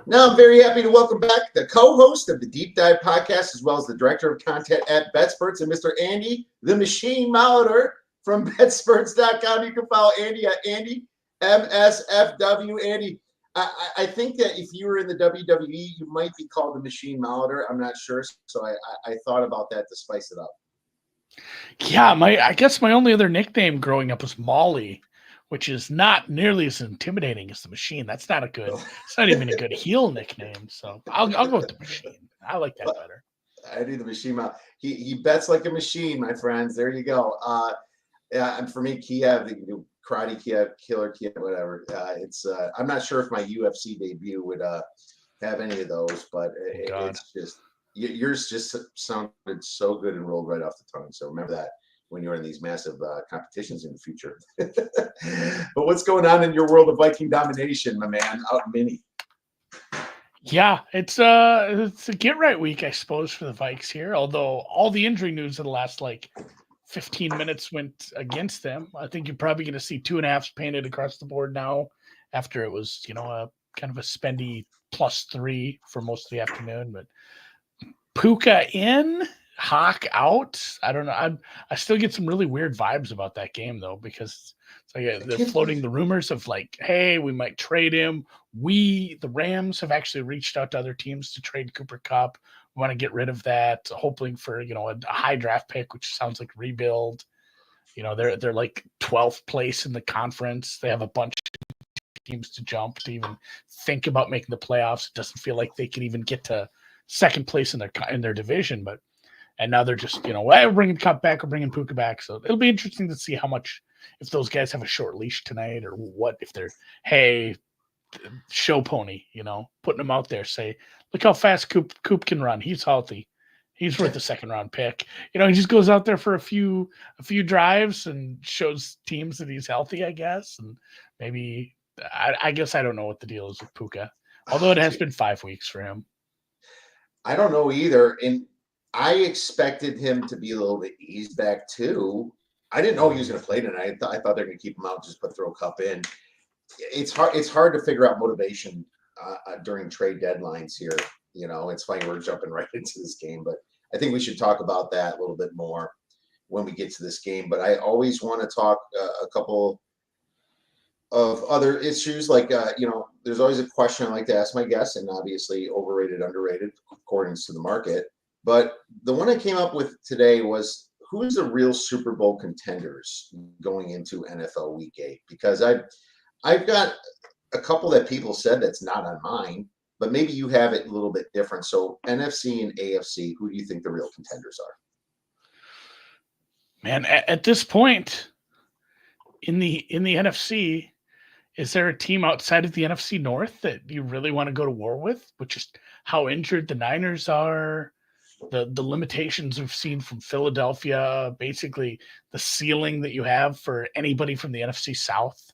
Now, I'm very happy to welcome back the co-host of the Deep Dive podcast, as well as the director of content at BetSperts, and Mr. Andy, the Machine Molitor from BetSperts.com. You can follow Andy at Andy MSFW. Andy, I think that if you were in the WWE, you might be called the Machine Molitor. I'm not sure, so I thought about that to spice it up. Yeah, I guess my only other nickname growing up was Molly, which is not nearly as intimidating as the Machine. It's not even a good heel nickname. So I'll go with the Machine. I like that better. I do the Machine Mouth. He bets like a machine, my friends. There you go. And for me, Kiev, Karate Kiev, Killer Kiev, whatever. I'm not sure if my UFC debut would have any of those, but it's just yours just sounded so good and rolled right off the tongue. So remember that when you're in these massive competitions in the future. But what's going on in your world of Viking domination, my man, out in Mini? Yeah, it's a get right week, I suppose, for the Vikes here. Although all the injury news of the last 15 minutes went against them. I think you're probably going to see 2.5s painted across the board now after it was, a kind of a spendy +3 for most of the afternoon. But Puka in, Hawk out. I don't know. I still get some really weird vibes about that game, though, because they're floating the rumors of hey, we might trade him. The Rams, have actually reached out to other teams to trade Cooper Kupp. We want to get rid of that, hoping for a high draft pick, which sounds like rebuild. They're 12th place in the conference. They have a bunch of teams to jump to even think about making the playoffs. It doesn't feel like they can even get to second place in their division, and now they're just we're bringing Kupp back, we're bringing Puka back. So it'll be interesting to see how much, if those guys have a short leash tonight, or what, if they're show pony, putting them out there, say, look how fast Coop can run. He's healthy. He's worth a second round pick. He just goes out there for a few drives and shows teams that he's healthy, I guess. And maybe I guess I don't know what the deal is with Puka, although it has been 5 weeks for him. I don't know either. And I expected him to be a little bit eased back too. I didn't know he was going to play tonight. I thought they're going to keep him out, just throw Kupp in. It's hard to figure out motivation during trade deadlines here. It's funny we're jumping right into this game, but I think we should talk about that a little bit more when we get to this game. But I always want to talk a couple of other issues, there's always a question I like to ask my guests, and obviously overrated, underrated, according to the market. But the one I came up with today was, who is the real Super Bowl contenders going into NFL Week 8? Because I've got a couple that people said that's not on mine, but maybe you have it a little bit different. So NFC and AFC, who do you think the real contenders are? Man, at this point in the NFC, is there a team outside of the NFC North that you really want to go to war with? Which is how injured the Niners are, the limitations we've seen from Philadelphia, basically the ceiling that you have for anybody from the NFC South.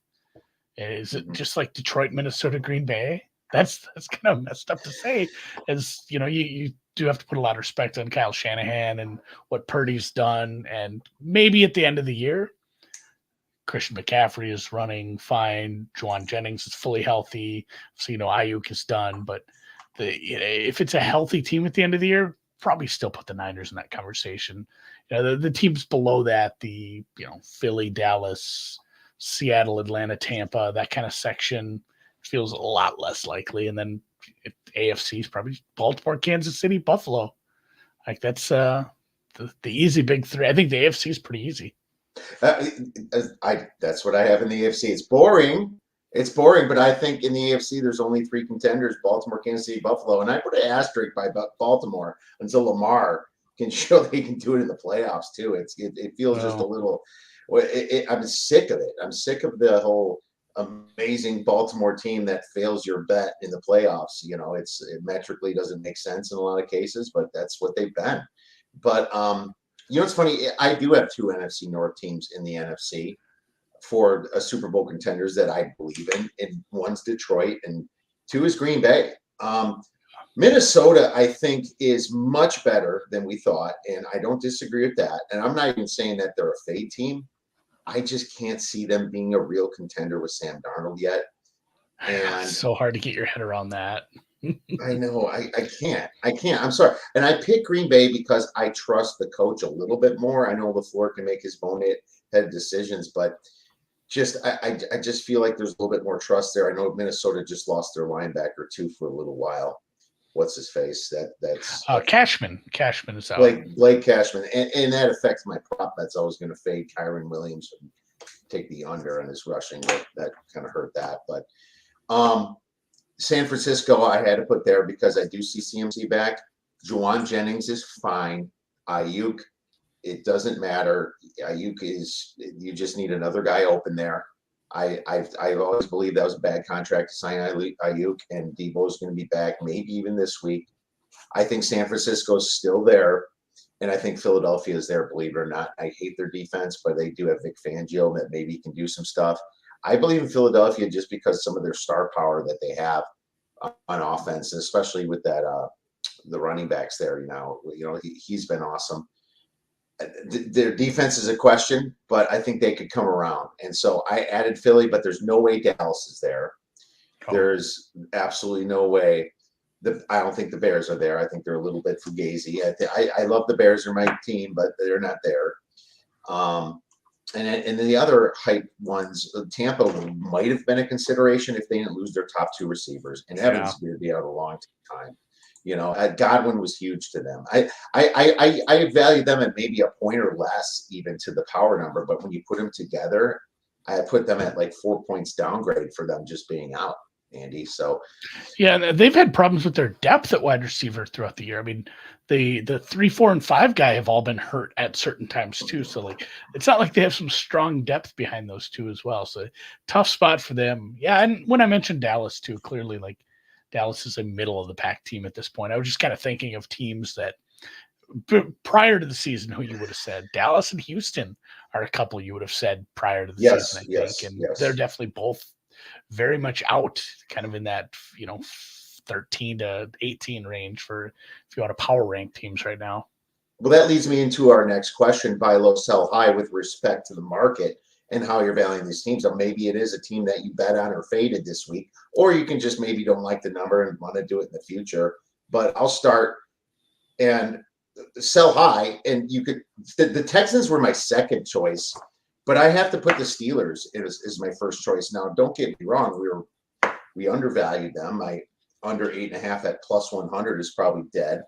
Is it just like Detroit, Minnesota, Green Bay? That's kind of messed up to say, as you do have to put a lot of respect on Kyle Shanahan and what Purdy's done, and maybe at the end of the year, Christian McCaffrey is running fine. Juwan Jennings is fully healthy. So, Ayuk is done. But if it's a healthy team at the end of the year, probably still put the Niners in that conversation. The teams below that, the Philly, Dallas, Seattle, Atlanta, Tampa, that kind of section feels a lot less likely. And then AFC is probably Baltimore, Kansas City, Buffalo. That's the easy big three. I think the AFC is pretty easy. That's what I have in the AFC. It's boring, but I think in the AFC there's only 3 contenders: Baltimore, Kansas City, Buffalo, and I put an asterisk by Baltimore until Lamar can show they can do it in the playoffs too. It feels just a little. I'm sick of it. I'm sick of the whole amazing Baltimore team that fails your bet in the playoffs. It metrically doesn't make sense in a lot of cases, but that's what they've been. But it's funny. I do have 2 NFC North teams in the NFC for a Super Bowl contenders that I believe in. And one's Detroit, and 2 is Green Bay. Minnesota, I think, is much better than we thought, and I don't disagree with that. And I'm not even saying that they're a fade team. I just can't see them being a real contender with Sam Darnold yet. And it's so hard to get your head around that. I know. I can't. I can't. I'm sorry. And I pick Green Bay because I trust the coach a little bit more. I know LaFleur can make his head decisions, but I just feel like there's a little bit more trust there. I know Minnesota just lost their linebacker too for a little while. What's his face? That's Cashman is out. Blake Cashman, and that affects my prop bets. I was going to fade Kyron Williams and take the under on his rushing. That kind of hurt that, but San Francisco, I had to put there because I do see CMC back. Juwan Jennings is fine. Ayuk, it doesn't matter. Ayuk is, you just need another guy open there. I've always believed that was a bad contract to sign Ayuk, and Debo is going to be back maybe even this week. I think San Francisco is still there, and I think Philadelphia is there, believe it or not. I hate their defense, but they do have Vic Fangio that maybe can do some stuff. I believe in Philadelphia just because some of their star power that they have on offense, and especially with that the running backs there. He's been awesome. Their defense is a question, but I think they could come around. And so I added Philly, but there's no way Dallas is there. Oh. There's absolutely no way. I don't think the Bears are there. I think they're a little bit fugazi. I love the Bears, they're my team, but they're not there. And then the other hype ones, Tampa might have been a consideration if they didn't lose their top two receivers. And Evans is going to be out a long time. Godwin was huge to them. I value them at maybe a point or less even to the power number, but when you put them together, I put them at like 4 points downgrade for them just being out, Andy. So yeah, they've had problems with their depth at wide receiver throughout the year. I mean, the 3, 4, and 5 guy have all been hurt at certain times too. So like, it's not like they have some strong depth behind those two as well. So tough spot for them. Yeah, and when I mentioned Dallas too, clearly like Dallas is a middle of the pack team at this point. I was just kind of thinking of teams that prior to the season, who you would have said. Dallas and Houston are a couple you would have said prior to the season, I think. And they're definitely both very much out, kind of in that, 13 to 18 range for if you want to power rank teams right now. Well, that leads me into our next question, buy low, sell high, with respect to the market and how you're valuing these teams. So maybe it is a team that you bet on or faded this week, or you can just maybe don't like the number and want to do it in the future. But I'll start and sell high, and you could. The Texans were my second choice, but I have to put the Steelers as my first choice. Now, don't get me wrong, we undervalued them. My under 8.5 at plus 100 is probably dead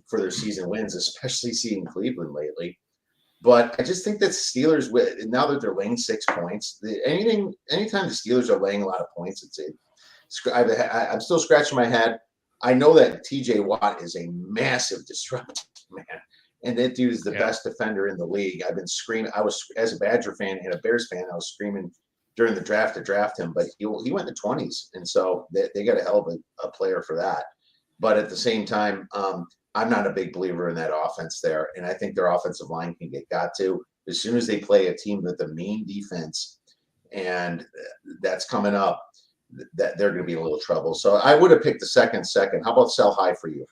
for their season wins, especially seeing Cleveland lately. But I just think that Steelers, now that they're laying 6 points, anytime the Steelers are laying a lot of points, I'm still scratching my head. I know that TJ Watt is a massive disruptor, man. And that dude is the best defender in the league. I've been screaming. I was, as a Badger fan and a Bears fan, I was screaming during the draft to draft him, but he went in the 20s. And so they got a hell of a player for that. But at the same time, I'm not a big believer in that offense there. And I think their offensive line can get got to as soon as they play a team with a mean defense, and that's coming up, that they're going to be in a little trouble. So I would have picked the second. How about sell high for you?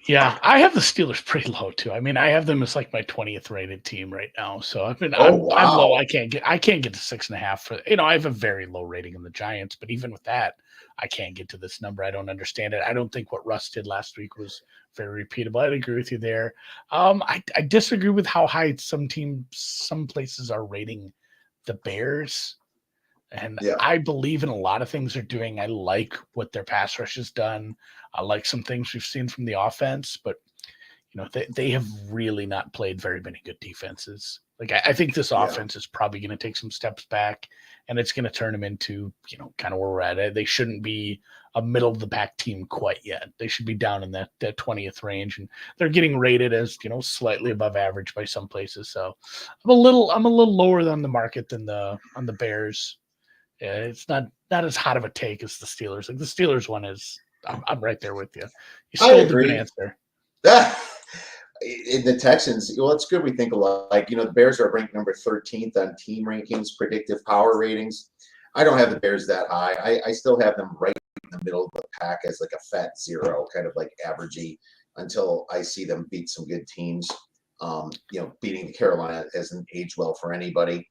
Yeah, I have the Steelers pretty low too. I mean, I have them as like my 20th rated team right now. So I'm low. I can't get to 6.5 for, I have a very low rating in the Giants, but even with that, I can't get to this number. I don't understand it. I don't think what Russ did last week was very repeatable. I'd agree with you there. I disagree with how high some places are rating the Bears. And I believe in a lot of things they're doing. I like what their pass rush has done. I like some things we've seen from the offense, but they have really not played very many good defenses. Like I think this offense is probably going to take some steps back, and it's going to turn them into, kind of where we're at. They shouldn't be a middle of the pack team quite yet. They should be down in that 20th range, and they're getting rated as, slightly above average by some places. So I'm a little lower on the market than on the Bears. Yeah, it's not as hot of a take as the Steelers. Like the Steelers one is, I'm right there with you. You stole the good answer. In the Texans, well, it's good we think alike. The Bears are ranked number 13th on team rankings, predictive power ratings. I don't have the Bears that high. I still have them right in the middle of the pack as like a fat 0, kind of like averagey, until I see them beat some good teams. Beating Carolina hasn't aged well for anybody.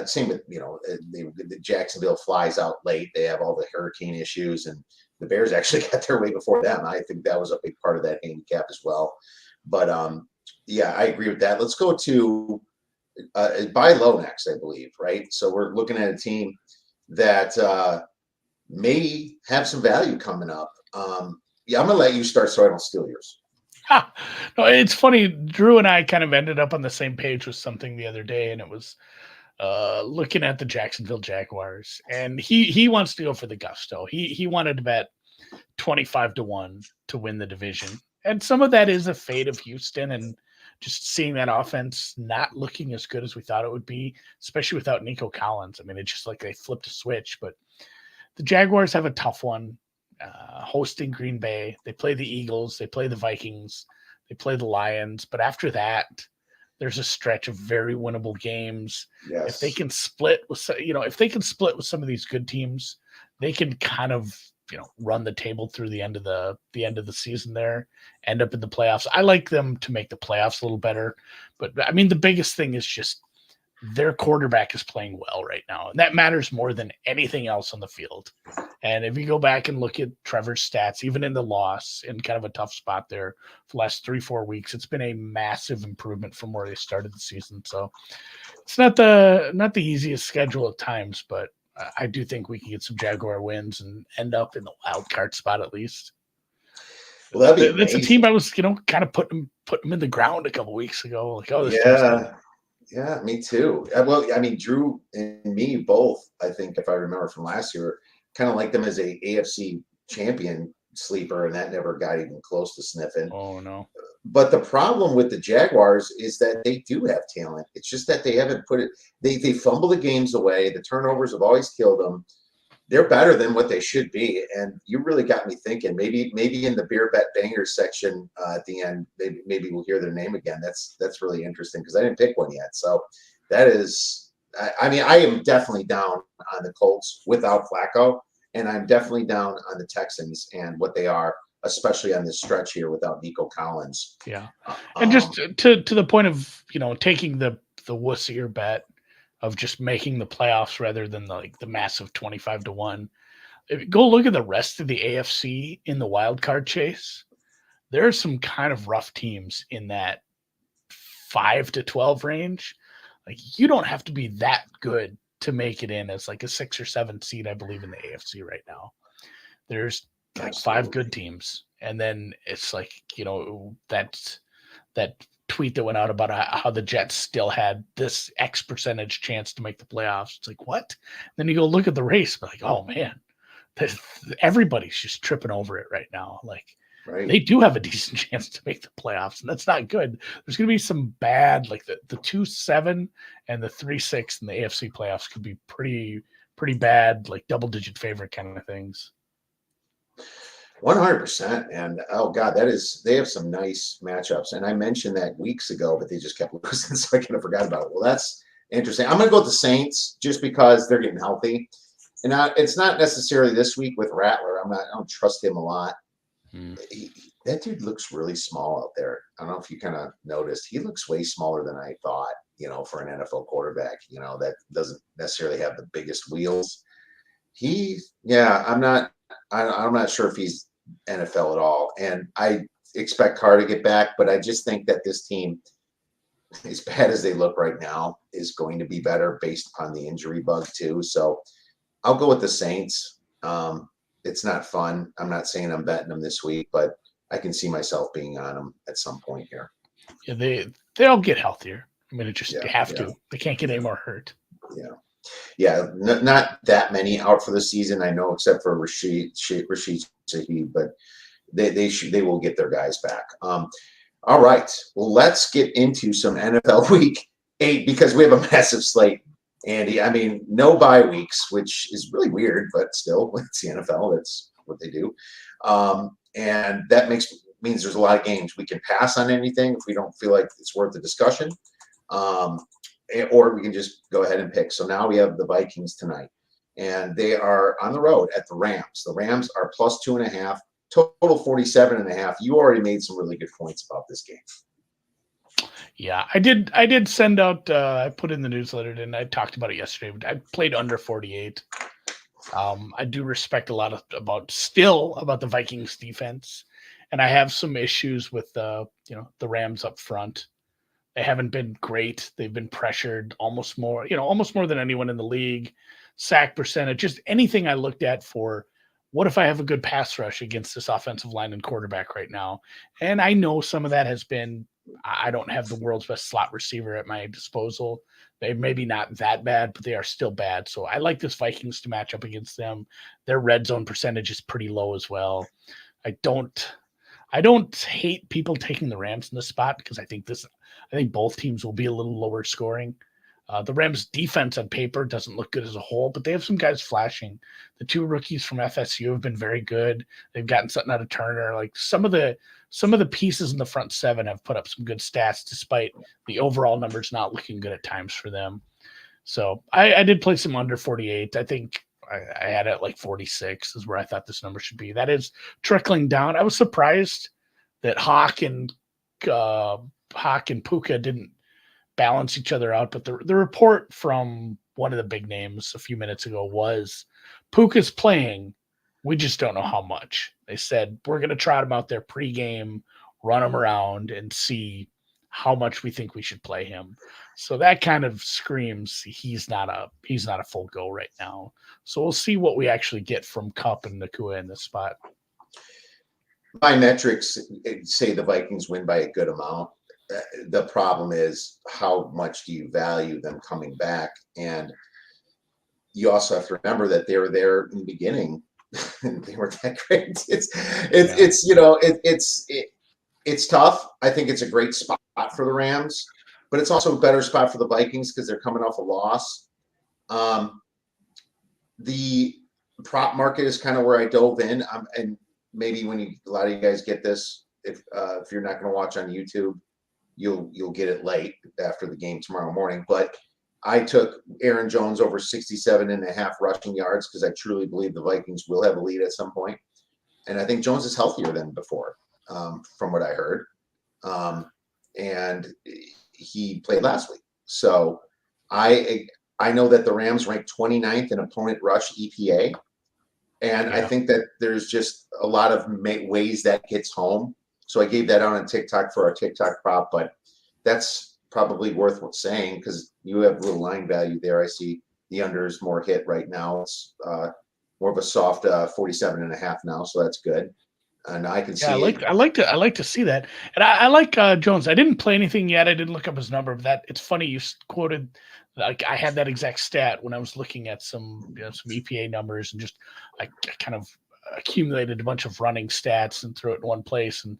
Same with, the Jacksonville flies out late. They have all the hurricane issues, and the Bears actually got their way before them. I think that was a big part of that handicap as well. But yeah, I agree with that. Let's go to buy low next, I believe, right? So we're looking at a team that may have some value coming up. Yeah, I'm gonna let you start so I don't steal yours. No, it's funny. Drew and I kind of ended up on the same page with something the other day, and it was looking at the Jacksonville Jaguars, and he wants to go for the gusto. He wanted to bet 25-1 to win the division, and some of that is a fate of Houston and just seeing that offense not looking as good as we thought it would be, especially without Nico Collins. I mean, it's just like they flipped a switch. But the Jaguars have a tough one, hosting Green Bay. They play the Eagles, they play the Vikings, they play the Lions. But after that, there's a stretch of very winnable games. Yes. If they can split with, if they can split with some of these good teams, they can kind of, run the table through the end of the season there, end up in the playoffs. I like them to make the playoffs a little better. But I mean, the biggest thing is just their quarterback is playing well right now. And that matters more than anything else on the field. And if you go back and look at Trevor's stats, even in the loss, in kind of a tough spot there for the last 3-4 weeks, it's been a massive improvement from where they started the season. So it's not the easiest schedule at times, but I do think we can get some Jaguar wins and end up in the wild card spot at least. Well, that'd be That's amazing. a team I was, kind of put them in the ground a couple weeks ago. Like, oh, this yeah, me too. Well, I mean, Drew and me both, I think, if I remember from last year, kind of like them as a AFC champion sleeper, and that never got even close to sniffing. Oh, no. But the problem with the Jaguars is that they do have talent. It's just that they haven't put it. They fumble the games away. The turnovers have always killed them. They're better than what they should be, and you really got me thinking. Maybe in the beer bet bangers section at the end, maybe we'll hear their name again. That's really interesting because I didn't pick one yet. So that is. I mean, I am definitely down on the Colts without Flacco, and I'm definitely down on the Texans and what they are, especially on this stretch here without Nico Collins. Yeah. And just to the point of, taking the wussier bet of just making the playoffs rather than the massive 25-1. If you go look at the rest of the AFC in the wild card chase, there are some kind of rough teams in that 5-12 range. Like, you don't have to be that good to make it in as like a 6 or 7 seed, I believe, in the AFC right now. There's like 5 good teams. And then it's like, that's that tweet that went out about how the Jets still had this X percentage chance to make the playoffs. It's like, what? Then you go look at the race, but like, oh man, everybody's just tripping over it right now. Like, right. They do have a decent chance to make the playoffs, and that's not good. There's going to be some bad, like the 2-7 and the 3-6 in the AFC playoffs could be pretty bad, like double-digit favorite kind of things. 100%. And oh god, they have some nice matchups. And I mentioned that weeks ago, but they just kept losing, so I kind of forgot about it. Well, that's interesting. I'm gonna go with the Saints just because they're getting healthy. And now it's not necessarily this week with Rattler. I don't trust him a lot. That dude looks really small out there. I don't know if you kind of noticed. He looks way smaller than I thought, for an NFL quarterback, that doesn't necessarily have the biggest wheels. I'm not sure if he's NFL at all. And I expect Carr to get back, but I just think that this team, as bad as they look right now, is going to be better based upon the injury bug too. So I'll go with the Saints. It's not fun. I'm not saying I'm betting them this week, but I can see myself being on them at some point here. Yeah, they'll get healthier. I mean, they have to. They can't get any more hurt. Yeah, not that many out for the season, I know, except for Rashid Shaheed, but they will get their guys back. All right, well, let's get into some NFL Week 8 because we have a massive slate, Andy. I mean, no bye weeks, which is really weird, but still, it's the NFL. That's what they do, and that means there's a lot of games. We can pass on anything if we don't feel like it's worth the discussion. Or we can just go ahead and pick. So now we have the Vikings tonight, and they are on the road at the Rams. The Rams are plus 2.5, total 47.5. You already made some really good points about this game. Yeah, I did send out, I put in the newsletter and I talked about it yesterday. I played under 48. I do respect a lot about the Vikings defense, and I have some issues with the Rams up front. They haven't been great. They've been pressured almost more than anyone in the league. Sack percentage, just anything I looked at for what if I have a good pass rush against this offensive line and quarterback right now? And I know some of that has been I don't have the world's best slot receiver at my disposal. They maybe not that bad, but they are still bad. So I like this Vikings to match up against them. Their red zone percentage is pretty low as well. I don't I don't hate people taking the Rams in this spot because I think both teams will be a little lower scoring. The Rams defense on paper doesn't look good as a whole, but they have some guys flashing. The two rookies from FSU have been very good. They've gotten something out of Turner. Like some of the pieces in the front seven have put up some good stats, despite the overall numbers not looking good at times for them. So I did play some under 48. I think I had it like 46 is where I thought this number should be. That is trickling down. I was surprised that Hawk and Puka didn't balance each other out. But the report from one of the big names a few minutes ago was Puka's playing. We just don't know how much. They said, we're going to trot him out there pregame, run him around and see how much we think we should play him. So that kind of screams he's not a full go right now. So we'll see what we actually get from Kupp and Nakua in this spot. My metrics say the Vikings win by a good amount. The problem is how much do you value them coming back? And you also have to remember that they were there in the beginning and they weren't that great. It's tough. I think it's a great spot for the Rams, but it's also a better spot for the Vikings because they're coming off a loss. The prop market is kind of where I dove in. And maybe a lot of you guys get this, if you're not going to watch on YouTube, you'll get it late after the game tomorrow morning. But I took Aaron Jones over 67.5 rushing yards because I truly believe the Vikings will have a lead at some point. And I think Jones is healthier than before, from what I heard. And he played last week. So I know that the Rams ranked 29th in opponent rush EPA. And I think that there's just a lot of ways that hits home. So I gave that out on TikTok for our TikTok prop, but that's probably worth saying because you have a little line value there. I see the under is more hit right now. It's more of a soft 47.5 now, so that's good. And I can see. I like to see that, and I like Jones. I didn't play anything yet. I didn't look up his number. But that it's funny you quoted. Like I had that exact stat when I was looking at some EPA numbers and just I kind of accumulated a bunch of running stats and threw it in one place. And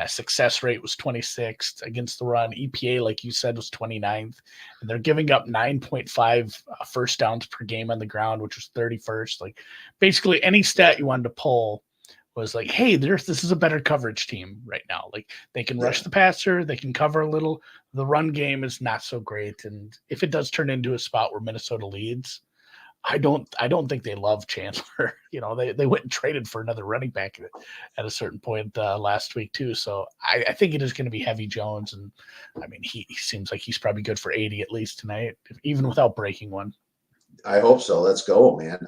success rate was 26th against the run. EPA, like you said, was 29th, and they're giving up 9.5 first downs per game on the ground, which was 31st. Like basically any stat you wanted to pull was like, hey, this is a better coverage team right now. Like they can rush the passer, they can cover a little. The run game is not so great, and if it does turn into a spot where Minnesota leads, I don't think they love Chandler. They went and traded for another running back at a certain point last week too. So I think it is going to be heavy Jones, and I mean he seems like he's probably good for 80 at least tonight, even without breaking one. I hope so. Let's go, man.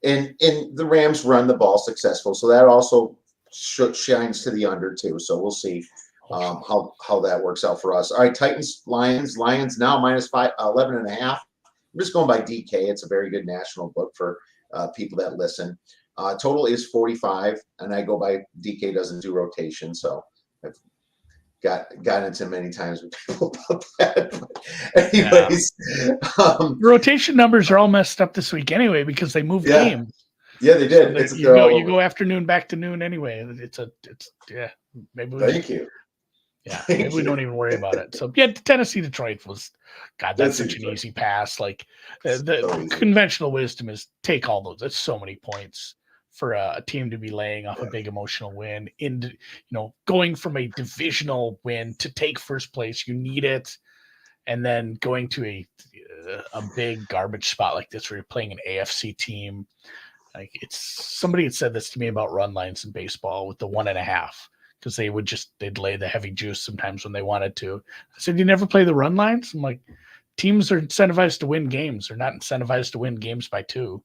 And the Rams run the ball successful, so that also shines to the under too. So we'll see how that works out for us. All right, Titans, Lions now minus 11.5. I'm just going by DK. It's a very good national book for people that listen. Total is 45, and I go by DK doesn't do rotation, so I've got into many times with people about that. But anyways, rotation numbers are all messed up this week anyway because they moved games. Yeah, they did. So you go afternoon back to noon anyway. Maybe. Thank you. Yeah, maybe we don't even worry about it. So Tennessee Detroit was, God, that's such an easy pass. Like the conventional wisdom is take all those. That's so many points for a team to be laying off a big emotional win. Going from a divisional win to take first place, you need it, and then going to a big garbage spot like this where you're playing an AFC team. Like somebody had said this to me about run lines in baseball with the 1.5. Because they'd lay the heavy juice sometimes when they wanted to. I said, you never play the run lines? I'm like, teams are incentivized to win games. They're not incentivized to win games by 2.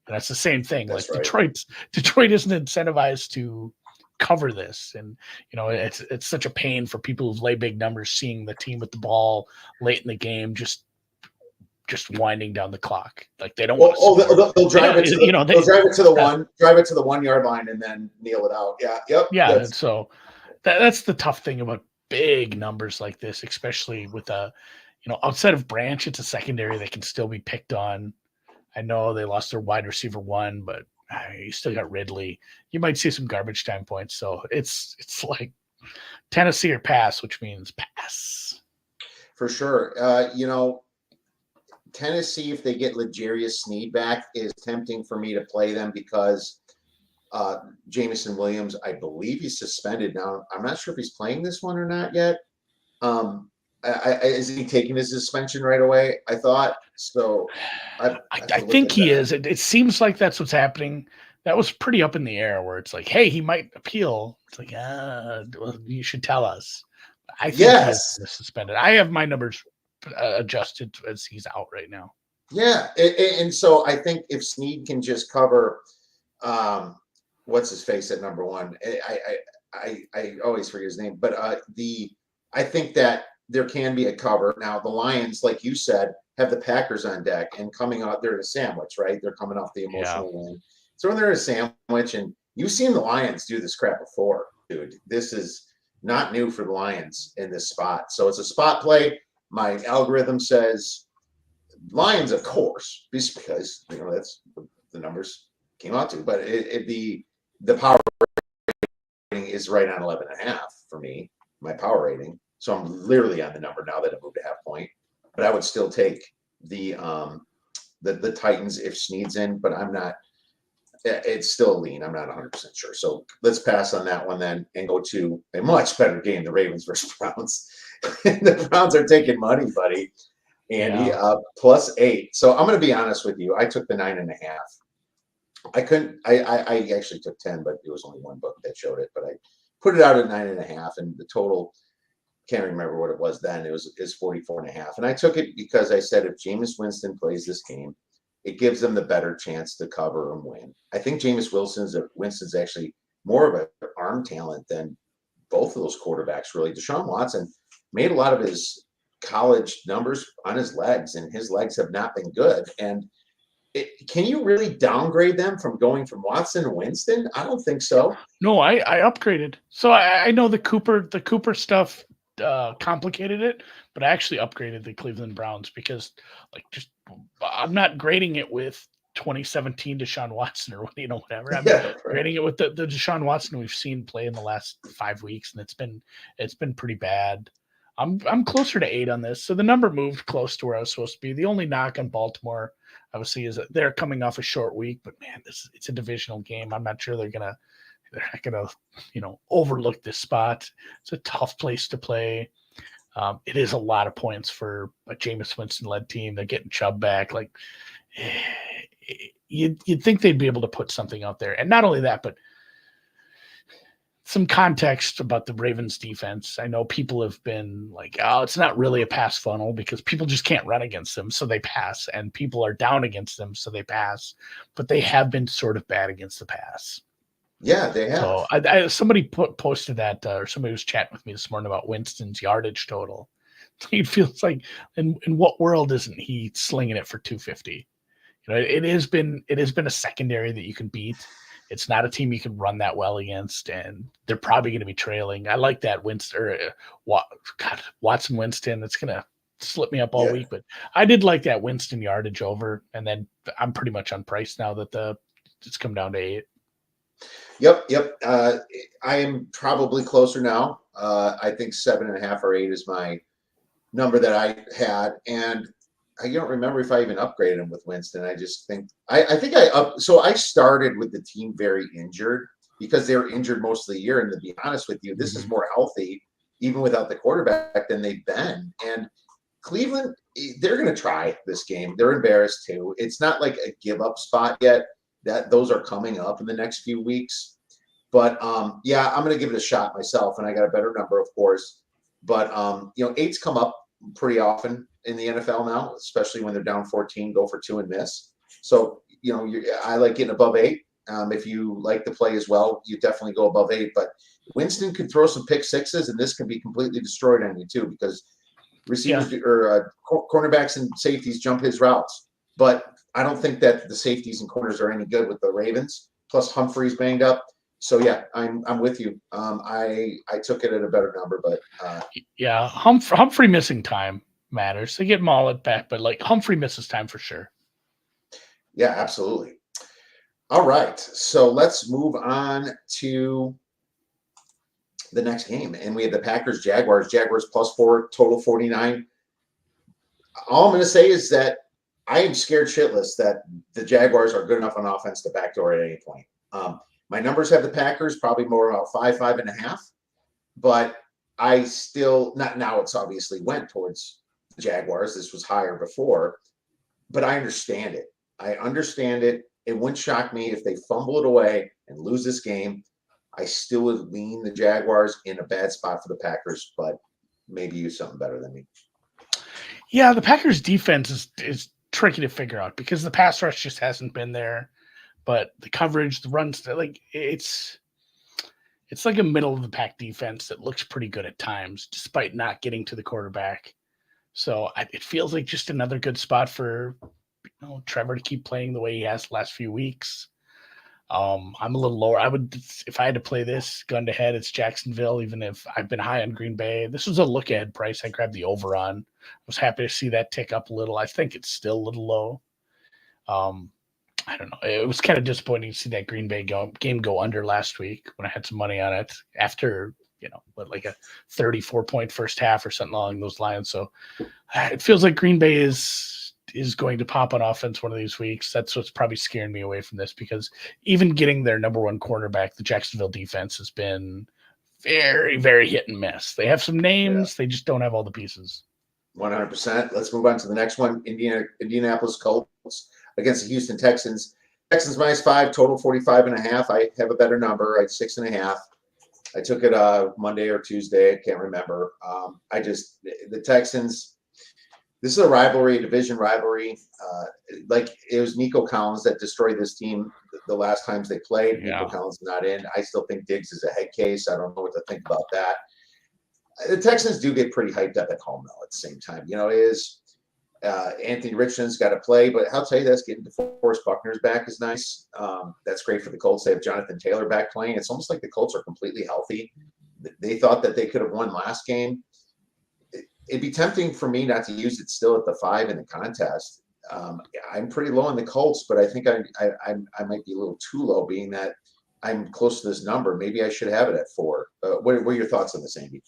And that's the same thing. That's Like right. Detroit isn't incentivized to cover this, and it's such a pain for people who lay big numbers seeing the team with the ball late in the game just winding down the clock. Like they don't want to score. They'll They drive don't, it to the they'll drive it to the 1 yard line and then kneel it out. Yeah, yep. yeah. And so that's the tough thing about big numbers like this, especially with outside of Branch, it's a secondary that can still be picked on. I know they lost their wide receiver one, but you still got Ridley. You might see some garbage time points. So it's like Tennessee or pass, which means pass. For sure. Tennessee, if they get L'Jarius Sneed back, is tempting for me to play them because Jamison Williams, I believe he's suspended now. I'm not sure if he's playing this one or not yet. Is he taking his suspension right away? I thought so. I think he is. It seems like that's what's happening. That was pretty up in the air where it's like, hey, he might appeal. It's like, well, you should tell us. I think he is suspended. I have my numbers adjusted as he's out right now. Yeah. And so I think if Sneed can just cover what's his face at number one. I always forget his name, but I think that there can be a cover. Now the Lions, like you said, have the Packers on deck and coming out, they're a sandwich, right? They're coming off the emotional win. So when they're a sandwich, and you've seen the Lions do this crap before, dude. This is not new for the Lions in this spot. So it's a spot play. My algorithm says Lions, of course, just because that's the numbers came out to. But the power rating is right on 11.5 for me. My power rating. So I'm literally on the number now that it moved a half point. But I would still take the Titans if Sneed's in, but I'm not. It's still lean. I'm not 100% sure. So let's pass on that one then and go to a much better game, the Ravens versus Browns. The Browns are taking money, buddy. Andy, +8. So I'm going to be honest with you. I took the 9.5. I couldn't. I actually took 10, but it was only one book that showed it. But I put it out at 9.5, and the total. Can't remember what it was then. It was 44.5, and I took it because I said if Jameis Winston plays this game, it gives them the better chance to cover and win. I think Jameis Winston's actually more of an arm talent than both of those quarterbacks. Really, Deshaun Watson made a lot of his college numbers on his legs, and his legs have not been good. And can you really downgrade them from going from Watson to Winston? I don't think so. No, I upgraded. So I know the Cooper stuff complicated it, but I actually upgraded the Cleveland Browns because I'm not grading it with 2017 Deshaun Watson or whatever. I'm grading it with the Deshaun Watson we've seen play in the last 5 weeks, and it's been pretit's pretty bad. I'm closer to 8 on this, so the number moved close to where I was supposed to be. The only knock on Baltimore, obviously, is that they're coming off a short week, but man, it's a divisional game. I'm not sure they're not gonna overlook this spot. It's a tough place to play. It is a lot of points for a Jameis Winston led team. They're getting Chubb back. Like you'd think they'd be able to put something out there, and not only that, but some context about the Ravens defense. I know people have been like, oh, it's not really a pass funnel because people just can't run against them, so they pass, and people are down against them, so they pass. But they have been sort of bad against the pass. Yeah, they have. So somebody posted that, or somebody was chatting with me this morning about Winston's yardage total. It feels like, in what world isn't he slinging it for 250? It has been a secondary that you can beat. It's not a team you can run that well against, and they're probably going to be trailing. I like that Watson Winston. It's going to slip me up all week, but I did like that Winston yardage over, and then I'm pretty much on price now that it's come down to 8. Yep. I am probably closer now. I think 7.5 or 8 is my number that I had, and I don't remember if I even upgraded him with Winston. I just think So I started with the team very injured because they were injured most of the year. And to be honest with you, this is more healthy, even without the quarterback, than they've been. And Cleveland, they're going to try this game. They're embarrassed too. It's not like a give up spot yet. Those are coming up in the next few weeks. But I'm going to give it a shot myself, and I got a better number, of course. But 8s come up pretty often in the NFL now, especially when they're down 14, go for 2 and miss. So, I like getting above 8. If you like the play as well, you definitely go above 8. But Winston could throw some pick sixes, and this can be completely destroyed on you too, because receivers or cornerbacks and safeties jump his routes. But I don't think that the safeties and corners are any good with the Ravens. Plus Humphrey's banged up. So yeah, I'm with you. I took it at a better number, but Humphrey missing time matters. They get Mollet back, but like Humphrey misses time for sure. Yeah, absolutely. All right, so let's move on to the next game, and we have the Packers Jaguars. Jaguars +4, total 49. All I'm going to say is that I am scared shitless that the Jaguars are good enough on offense to backdoor at any point. My numbers have the Packers probably more about 5.5, but I still not now. It's obviously went towards the Jaguars. This was higher before, but I understand it. It wouldn't shock me if they fumble it away and lose this game. I still would lean the Jaguars in a bad spot for the Packers, but maybe you something better than me. Yeah, the Packers defense is tricky to figure out because the pass rush just hasn't been there. But the coverage, the runs, like it's like a middle of the pack defense that looks pretty good at times, despite not getting to the quarterback. So it feels like just another good spot for Trevor to keep playing the way he has the last few weeks. I'm a little lower. I would, if I had to play this gun to head, it's Jacksonville. Even if I've been high on Green Bay, this was a look ahead price. I grabbed the over on. I was happy to see that tick up a little. I think it's still a little low. I don't know. It was kind of disappointing to see that Green Bay game go under last week when I had some money on it after, like a 34-point first half or something along those lines. So it feels like Green Bay is going to pop on offense one of these weeks. That's what's probably scaring me away from this, because even getting their number one cornerback, the Jacksonville defense, has been very, very hit and miss. They have some names. They just don't have all the pieces. 100%. Let's move on to the next one. Indianapolis Colts against the Houston Texans. Texans -5, total 45.5. I have a better number. I had 6.5. I took it Monday or Tuesday. I can't remember. The Texans, this is a rivalry, a division rivalry. Like it was Nico Collins that destroyed this team the last times they played. Yeah. Nico Collins not in. I still think Diggs is a head case. I don't know what to think about that. The Texans do get pretty hyped up at home, though, at the same time. It is Anthony Richardson's got to play, but I'll tell you this, getting DeForest Buckner's back is nice. That's great for the Colts. They have Jonathan Taylor back playing. It's almost like the Colts are completely healthy. They thought that they could have won last game. It'd be tempting for me not to use it still at the 5 in the contest. I'm pretty low on the Colts, but I think I might be a little too low, being that I'm close to this number. Maybe I should have it at 4. What are your thoughts on this, Andy?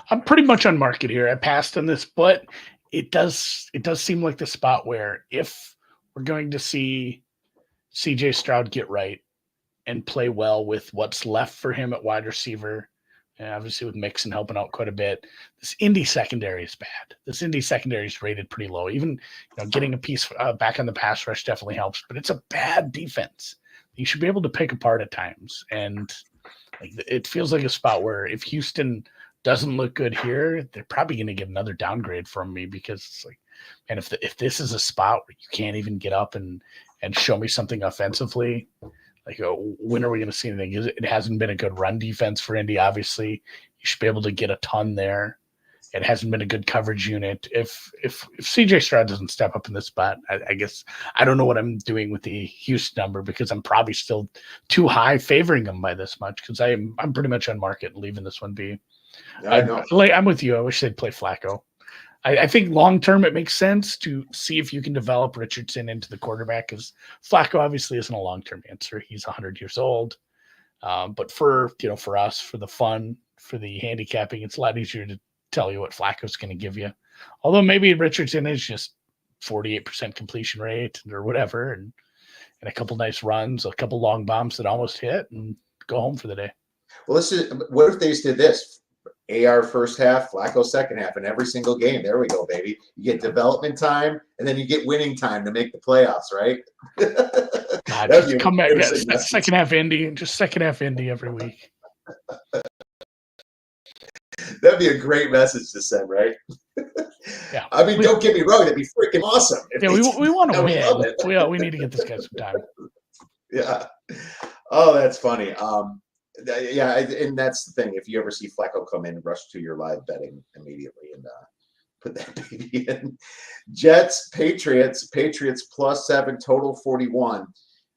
I'm pretty much on market here. I passed on this, but it does seem like the spot where if we're going to see CJ Stroud get right and play well with what's left for him at wide receiver, and obviously with Mixon helping out quite a bit, this Indy secondary is bad. This Indy secondary is rated pretty low. Even getting a piece back on the pass rush definitely helps, but it's a bad defense. You should be able to pick apart at times, and it feels like a spot where if Houston doesn't look good here, they're probably going to get another downgrade from me, because it's like, man, if this is a spot where you can't even get up and show me something offensively, like when are we going to see anything? It hasn't been a good run defense for Indy. Obviously, you should be able to get a ton there. It hasn't been a good coverage unit. If CJ Stroud doesn't step up in this spot, I guess I don't know what I'm doing with the Houston number, because I'm probably still too high favoring them by this much, because I'm pretty much on market and leaving this one be. I'm with you. I wish they'd play Flacco. I think long term it makes sense to see if you can develop Richardson into the quarterback, because Flacco obviously isn't a long term answer. He's 100 years old. But for us, for the fun, for the handicapping, it's a lot easier to tell you what Flacco's going to give you. Although maybe Richardson is just 48% completion rate or whatever, and a couple nice runs, a couple long bombs that almost hit, and go home for the day. Well, what if they just did this? AR first half, Flacco second half in every single game. There we go, baby. You get development time, and then you get winning time to make the playoffs, right? God, just come back. Second half Indy every week. That'd be a great message to send, right? Yeah. I mean, don't get me wrong. That'd be freaking awesome. Yeah, we want to I would love win. it. We need to get this guy some time. Yeah. Oh, that's funny. Yeah, and that's the thing. If you ever see Flacco come in, rush to your live betting immediately and put that baby in. Jets, Patriots +7, total 41.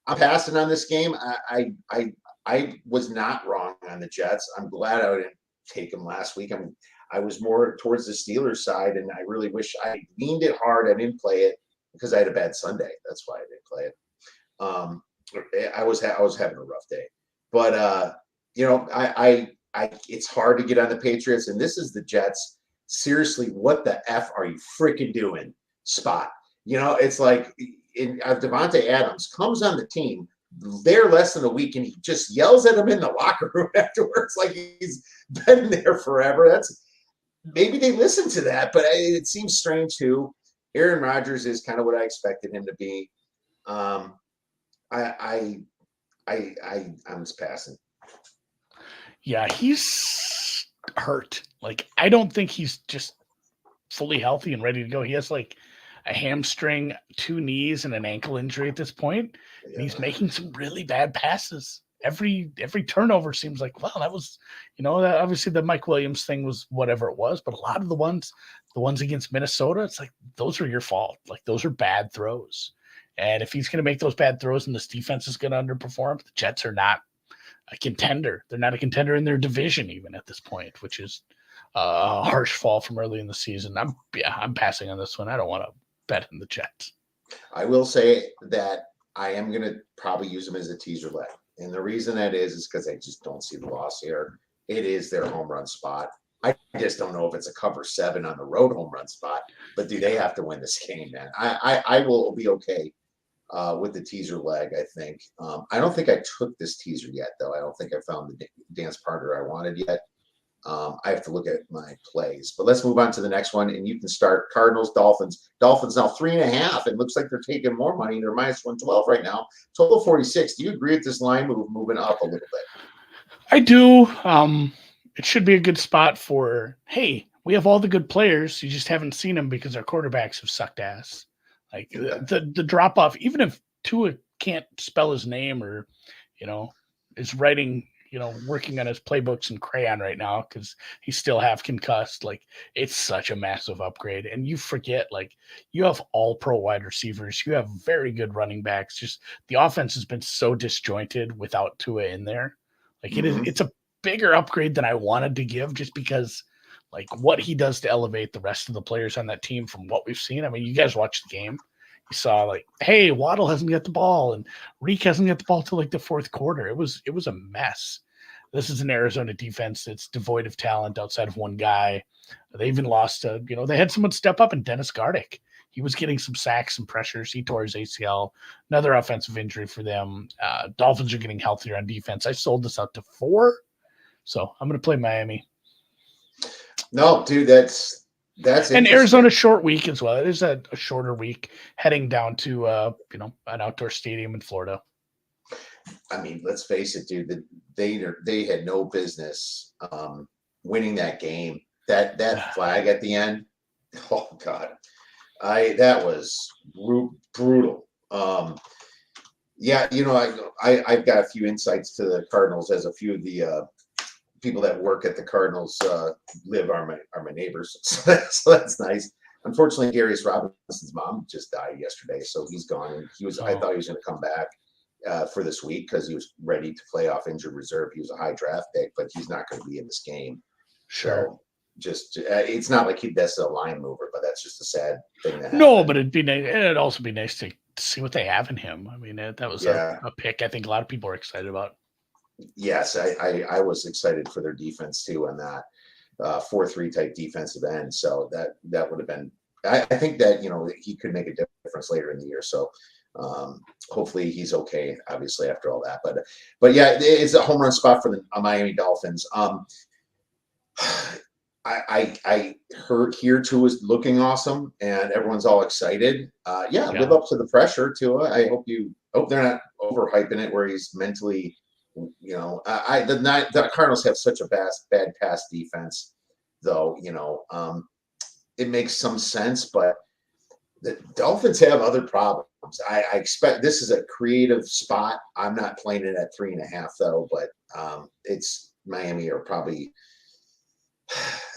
I'm passing on this game. I was not wrong on the Jets. I'm glad I didn't take them last week. I was more towards the Steelers side, and I really wish I leaned it hard. I didn't play it because I had a bad Sunday. That's why I didn't play it. I was having a rough day, but I it's hard to get on the Patriots, and this is the Jets. Seriously, what the F are you freaking doing? Spot. It's like Devontae Adams comes on the team. They're less than a week, and he just yells at him in the locker room afterwards, like he's been there forever. Maybe they listen to that, but it seems strange too. Aaron Rodgers is kind of what I expected him to be. I'm just passing. Yeah, he's hurt. Like, I don't think he's just fully healthy and ready to go. He has like a hamstring, 2 knees, and an ankle injury at this point. Yeah. And he's making some really bad passes. Every turnover seems like, well, that was, that obviously the Mike Williams thing was whatever it was, but a lot of the ones against Minnesota, it's like, those are your fault. Like, those are bad throws. And if he's going to make those bad throws and this defense is going to underperform, the Jets are not a contender. They're not a contender in their division even at this point, which is a harsh fall from early in the season. I'm passing on this one. I don't want to bet in the Jets. I will say that I am going to probably use them as a teaser leg. And the reason that is because I just don't see the loss here. It is their home run spot. I just don't know if it's a cover 7 on the road home run spot, but do they have to win this game, man? I will be okay with the teaser leg, I think. I don't think I took this teaser yet, though. I don't think I found the dance partner I wanted yet. I have to look at my plays. But let's move on to the next one, and you can start Cardinals, Dolphins. Dolphins now 3.5. It looks like they're taking more money. They're -112 right now. Total 46. Do you agree with this line move moving up a little bit? I do. It should be a good spot for, hey, we have all the good players. You just haven't seen them because our quarterbacks have sucked ass. Like the drop off, even if Tua can't spell his name or, is writing, working on his playbooks in crayon right now because he's still half concussed. Like, it's such a massive upgrade. And you forget, like, you have all pro wide receivers. You have very good running backs. Just the offense has been so disjointed without Tua in there. Like, it's a bigger upgrade than I wanted to give just because, like, what he does to elevate the rest of the players on that team from what we've seen. I mean, you guys watched the game. You saw, like, hey, Waddle hasn't got the ball and Reek hasn't got the ball till like the fourth quarter. It was a mess. This is an Arizona defense that's devoid of talent outside of one guy. They even lost they had someone step up, and Dennis Gardick. He was getting some sacks and pressures. He tore his ACL. Another offensive injury for them. Dolphins are getting healthier on defense. I sold this out to 4. So I'm going to play Miami. No, dude, that's and Arizona's short week as well. It is a shorter week heading down to an outdoor stadium in Florida. I mean, let's face it, dude. They had no business winning that game. That flag at the end. Oh God, that was brutal. Yeah, I've got a few insights to the Cardinals, as a few of the people that work at the Cardinals are my neighbors, so that's nice. Unfortunately, Darius Robinson's mom just died yesterday, so he's gone. And I thought he was going to come back for this week because he was ready to play off injured reserve. He was a high draft pick, but he's not going to be in this game. Sure. So just it's not like that's a line mover, but that's just a sad thing. No, but it'd be nice. It'd also be nice to see what they have in him. I mean, that was a pick I think a lot of people are excited about. Yes, I was excited for their defense too on that 4-3 type defensive end. So that would have been. I think that he could make a difference later in the year. So hopefully he's okay. Obviously after all that, but yeah, it's a home run spot for the Miami Dolphins. I heard here too is looking awesome, and everyone's all excited. Live up to the pressure too. I hope they're not overhyping it where he's mentally. The Cardinals have such a bad pass defense. though. It makes some sense, but the Dolphins have other problems. I expect this is a creative spot. I'm not playing it at 3.5 though, but it's Miami are probably.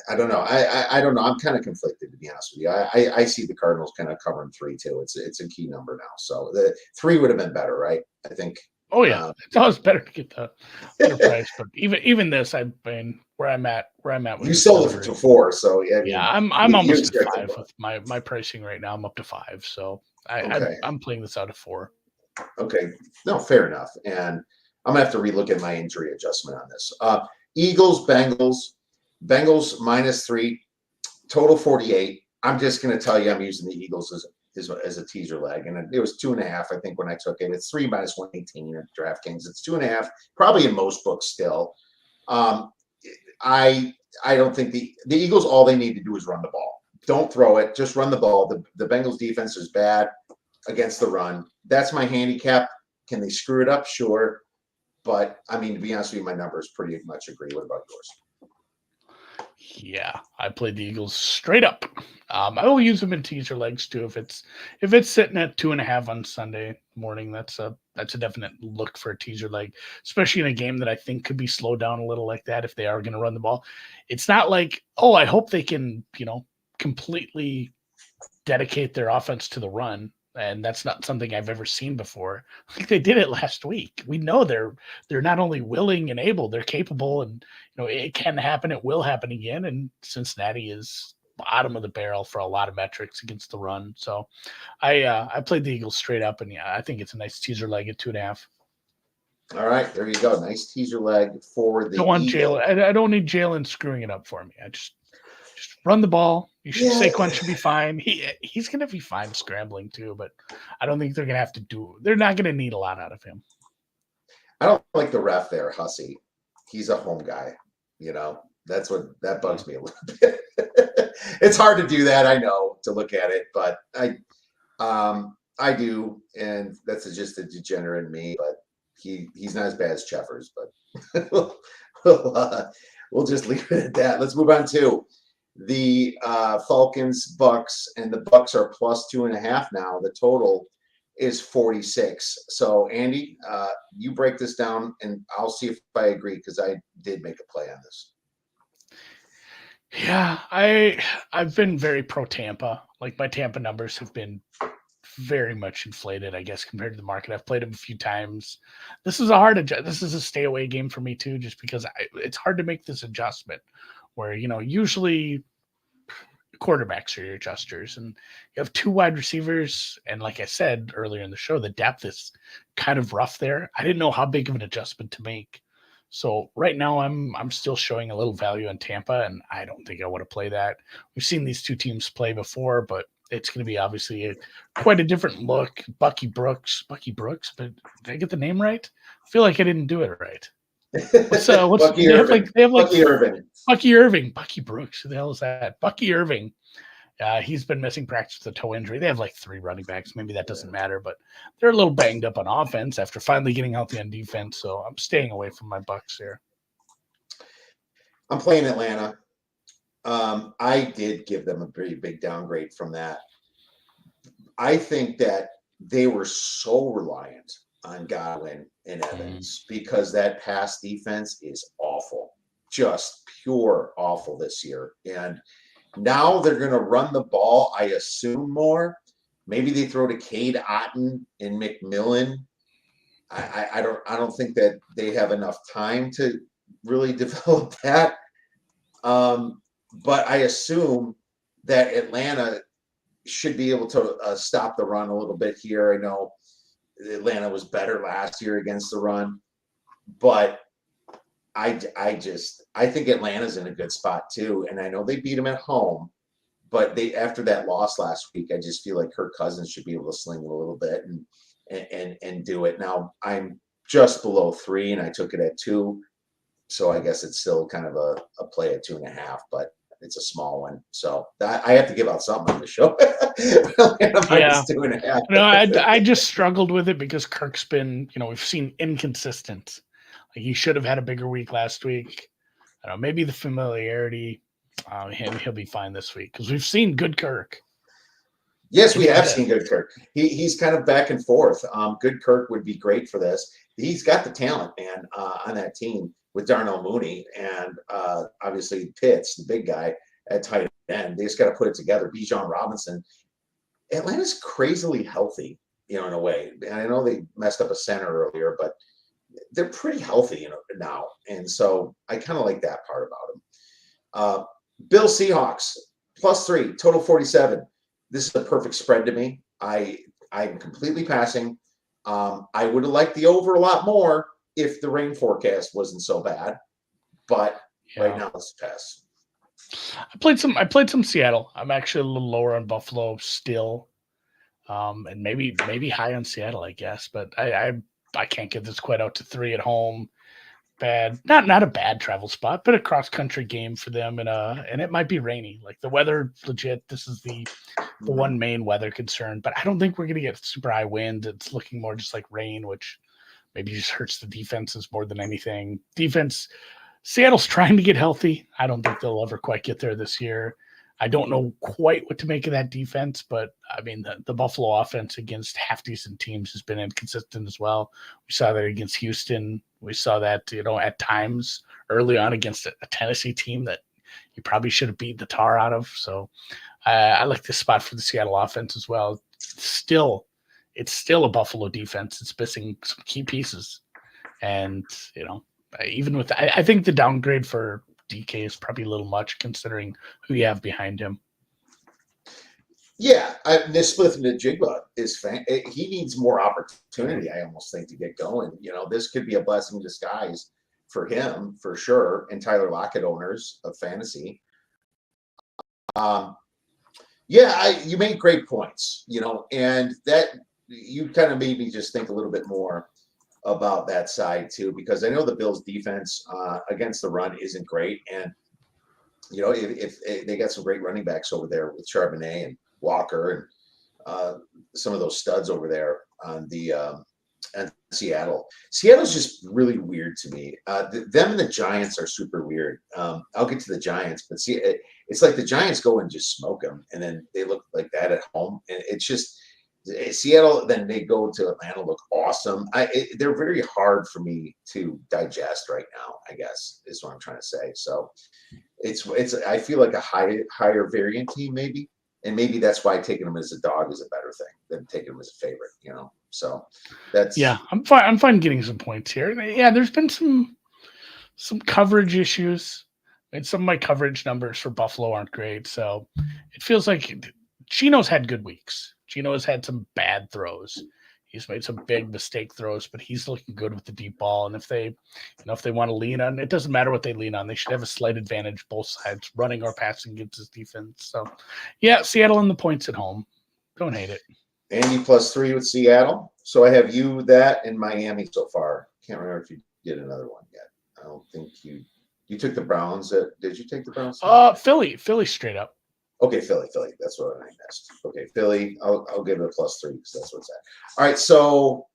I don't know. I don't know. I'm kind of conflicted, to be honest with you. I see the Cardinals kind of covering 3 too. It's a key number now. So the 3 would have been better, right? I think. Oh yeah, it's always better to get the better price. But even this, I've been where I'm at. With you sold it to 4, so yeah. Yeah, I'm almost at 5 with my pricing right now. I'm up to 5, so I'm playing this out of 4. Okay, no, fair enough. And I'm gonna have to relook at my injury adjustment on this. Eagles, Bengals -3, total 48. I'm just gonna tell you, I'm using the Eagles as a teaser leg, and it was 2.5. I think when I took it, it's 3 -118 at DraftKings. It's 2.5, probably in most books still. I don't think the Eagles, all they need to do is run the ball. Don't throw it, just run the ball. The Bengals defense is bad against the run. That's my handicap. Can they screw it up? Sure. But I mean, to be honest with you, my numbers pretty much agree. What about yours? Yeah, I played the Eagles straight up. I will use them in teaser legs too. If it's sitting at 2.5 on Sunday morning, that's a definite look for a teaser leg, especially in a game that I think could be slowed down a little like that if they are going to run the ball. It's not like, oh, I hope they can, completely dedicate their offense to the run. And that's not something I've ever seen before. Like they did it last week. We know they're not only willing and able, they're capable, and it can happen. It will happen again. And Cincinnati is bottom of the barrel for a lot of metrics against the run. So I played the Eagles straight up, and yeah, I think it's a nice teaser leg at 2.5. All right, there you go. Nice teaser leg for the. Don't want Jalen. I don't need Jalen screwing it up for me. I just run the ball. You should Saquon should be fine. He's going to be fine scrambling too, but I don't think they're going to have to do. They're not going to need a lot out of him. I don't like the ref there, Hussey. He's a home guy. That bugs me a little bit. It's hard to do that, I know, to look at it, but I do, and that's just a degenerate in me. But he's not as bad as Cheffers, but we'll just leave it at that. Let's move on to the Falcons, Bucks, and the Bucks are +2.5 now. The total is 46. So Andy, you break this down, and I'll see if I agree, because I did make a play on this. Yeah, I've been very pro Tampa. Like my Tampa numbers have been very much inflated, I guess, compared to the market. I've played them a few times. This is a stay away game for me too, just because it's hard to make this adjustment where, usually quarterbacks are your adjusters, and you have 2 wide receivers. And like I said earlier in the show, the depth is kind of rough there. I didn't know how big of an adjustment to make. So right now I'm still showing a little value in Tampa, and I don't think I want to play that. We've seen these 2 teams play before, but it's going to be obviously quite a different look. Bucky Brooks, but did I get the name right? I feel like I didn't do it right. What's Bucky Irving. Bucky Irving. Bucky Irving. Bucky Brooks. Who the hell is that? Bucky Irving. He's been missing practice with a toe injury. They have like 3 running backs. Maybe that doesn't matter, but they're a little banged up on offense after finally getting healthy on defense. So I'm staying away from my Bucks here. I'm playing Atlanta. I did give them a pretty big downgrade from that. I think that they were so reliant on Godwin and Evans because that pass defense is awful, just pure awful this year. And now they're going to run the ball, I assume, more. Maybe they throw to Cade Otton and McMillan. I don't think that they have enough time to really develop that. But I assume that Atlanta should be able to stop the run a little bit here. I know Atlanta was better last year against the run, but I think Atlanta's in a good spot too. And I know they beat them at home, but after that loss last week, I just feel like Kirk Cousins should be able to sling it a little bit and do it. Now I'm just below 3 and I took it at 2. So I guess it's still kind of a play at 2.5, but it's a small one. So I have to give out something on the show. Yeah. 2.5. No, I just struggled with it because Kirk's been, we've seen inconsistent. Like he should have had a bigger week last week. I don't know, maybe the familiarity He'll be fine this week because we've seen good Kirk. Yes, we have seen good Kirk. He's kind of back and forth. Good Kirk would be great for this. He's got the talent, man, on that team with Darnell Mooney and obviously Pitts, the big guy at tight end. They just got to put it together. Bijan Robinson. Atlanta's crazily healthy, in a way. And I know they messed up a center earlier, but they're pretty healthy, now. And so I kind of like that part about them. Bill Seahawks, +3, total 47. This is a perfect spread to me. I'm completely passing. I would have liked the over a lot more if the rain forecast wasn't so bad, but right now it's a pass. I played some Seattle. I'm actually a little lower on Buffalo still, and maybe high on Seattle, I guess. But I can't get this quite out to 3 at home. Bad, not a bad travel spot, but a cross country game for them, and it might be rainy. Like the weather, legit. This is the one main weather concern, but I don't think we're gonna get super high wind. It's looking more just like rain, which maybe just hurts the defenses more than anything. Seattle's trying to get healthy. I don't think they'll ever quite get there this year. I don't know quite what to make of that defense, but I mean, the Buffalo offense against half-decent teams has been inconsistent as well. We saw that against Houston. We saw that, at times early on against a Tennessee team that you probably should have beat the tar out of. So I like this spot for the Seattle offense as well. It's still a Buffalo defense. It's missing some key pieces. And, even with I think the downgrade for DK is probably a little much considering who you have behind him. Yeah, Nismith Najigba is he needs more opportunity, I almost think, to get going. This could be a blessing in disguise for him, for sure, and Tyler Lockett owners of fantasy. You made great points, and that you kind of made me just think a little bit more about that side too, because I know the Bills' defense against the run isn't great, and if they got some great running backs over there with Charbonnet and Walker and some of those studs over there on the and Seattle. Seattle's just really weird to me. Them and the Giants are super weird. I'll get to the Giants, but see, it's like the Giants go and just smoke them, and then they look like that at home, and it's just. Seattle, then they go to Atlanta, look awesome. They're very hard for me to digest right now, I guess, is what I'm trying to say. So it's I feel like a higher variant team maybe, and maybe that's why taking them as a dog is a better thing than taking them as a favorite, So that's I'm fine getting some points here. Yeah, there's been some coverage issues. And some of my coverage numbers for Buffalo aren't great, so it feels like Chino's had good weeks. Gino has had some bad throws. He's made some big mistake throws, but he's looking good with the deep ball. And if they want to lean on, it doesn't matter what they lean on. They should have a slight advantage, both sides, running or passing against his defense. So, yeah, Seattle and the points at home. Don't hate it. Andy +3 with Seattle. So I have you, that, and Miami so far. Can't remember if you did another one yet. I don't think you took the Browns. Did you take the Browns? Philly straight up. Okay, Philly. That's what I missed. Okay, Philly. I'll give it a +3 because that's what's at. All right, so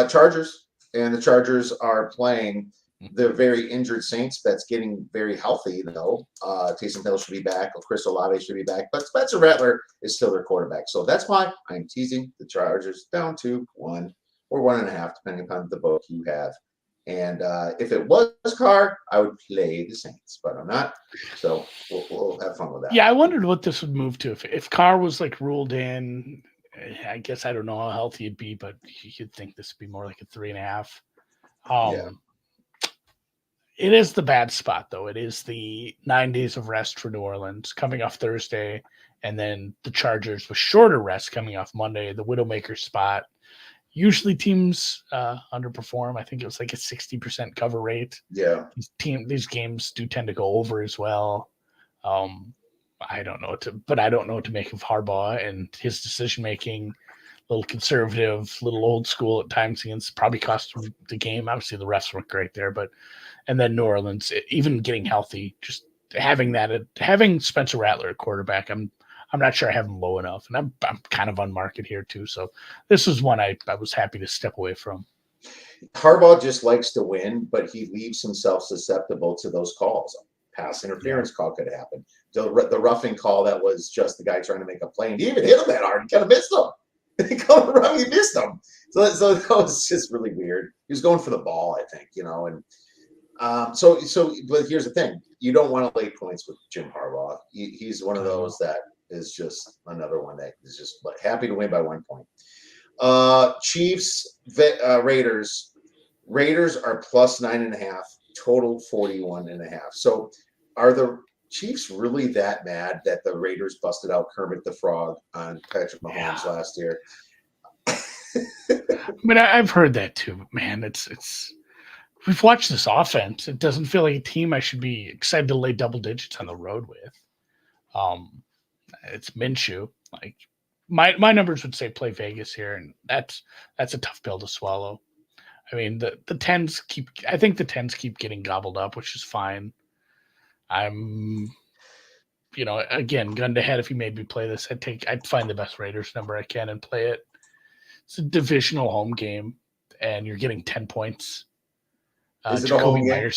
Chargers, and the Chargers are playing the very injured Saints. That's getting very healthy though. Taysom Hill should be back. Chris Olave should be back, but Spencer Rattler is still their quarterback. So that's why I'm teasing the Chargers down to 1 or 1.5, depending upon the book you have. And if it was Carr, I would play the Saints, but I'm not. So we'll have fun with that. Yeah, I wondered what this would move to. If Carr was like ruled in, I guess I don't know how healthy it'd be, but you'd think this would be more like a 3.5. It is the bad spot, though. It is the 9 days of rest for New Orleans coming off Thursday, and then the Chargers with shorter rest coming off Monday, the Widowmaker spot. Usually teams underperform. I think it was like a 60% cover rate. Yeah. These games do tend to go over as well. I don't know what to make of Harbaugh and his decision making. A little conservative, little old school at times. Against probably cost him the game. Obviously, the refs weren't great there, and then New Orleans, even getting healthy, just having Spencer Rattler at quarterback. I'm not sure I have him low enough, and I'm kind of on market here too. So this was one I was happy to step away from. Harbaugh just likes to win, but he leaves himself susceptible to those calls. pass interference call could have happened. The roughing call that was just the guy trying to make a play, and he even hit him that hard. He kind of missed him. He called it wrong. He missed him. So that was just really weird. He was going for the ball, I think, and so. But here's the thing: you don't want to lay points with Jim Harbaugh. He's one of those that is just another one that is just happy to win by 1 point. Chiefs, Raiders. Raiders are plus 9.5, total 41.5. So are the Chiefs really that mad that the Raiders busted out Kermit the Frog on Patrick Mahomes last year? I mean, I've heard that too, but man, it's we've watched this offense. It doesn't feel like a team I should be excited to lay double digits on the road with. It's Minshew. Like my numbers would say play Vegas here, and that's a tough pill to swallow. I mean, the tens keep getting gobbled up, which is fine. I'm, again, gun to head. If you made me play this, I'd find the best Raiders number I can and play it. It's a divisional home game, and you're getting 10 points. Is it a home game?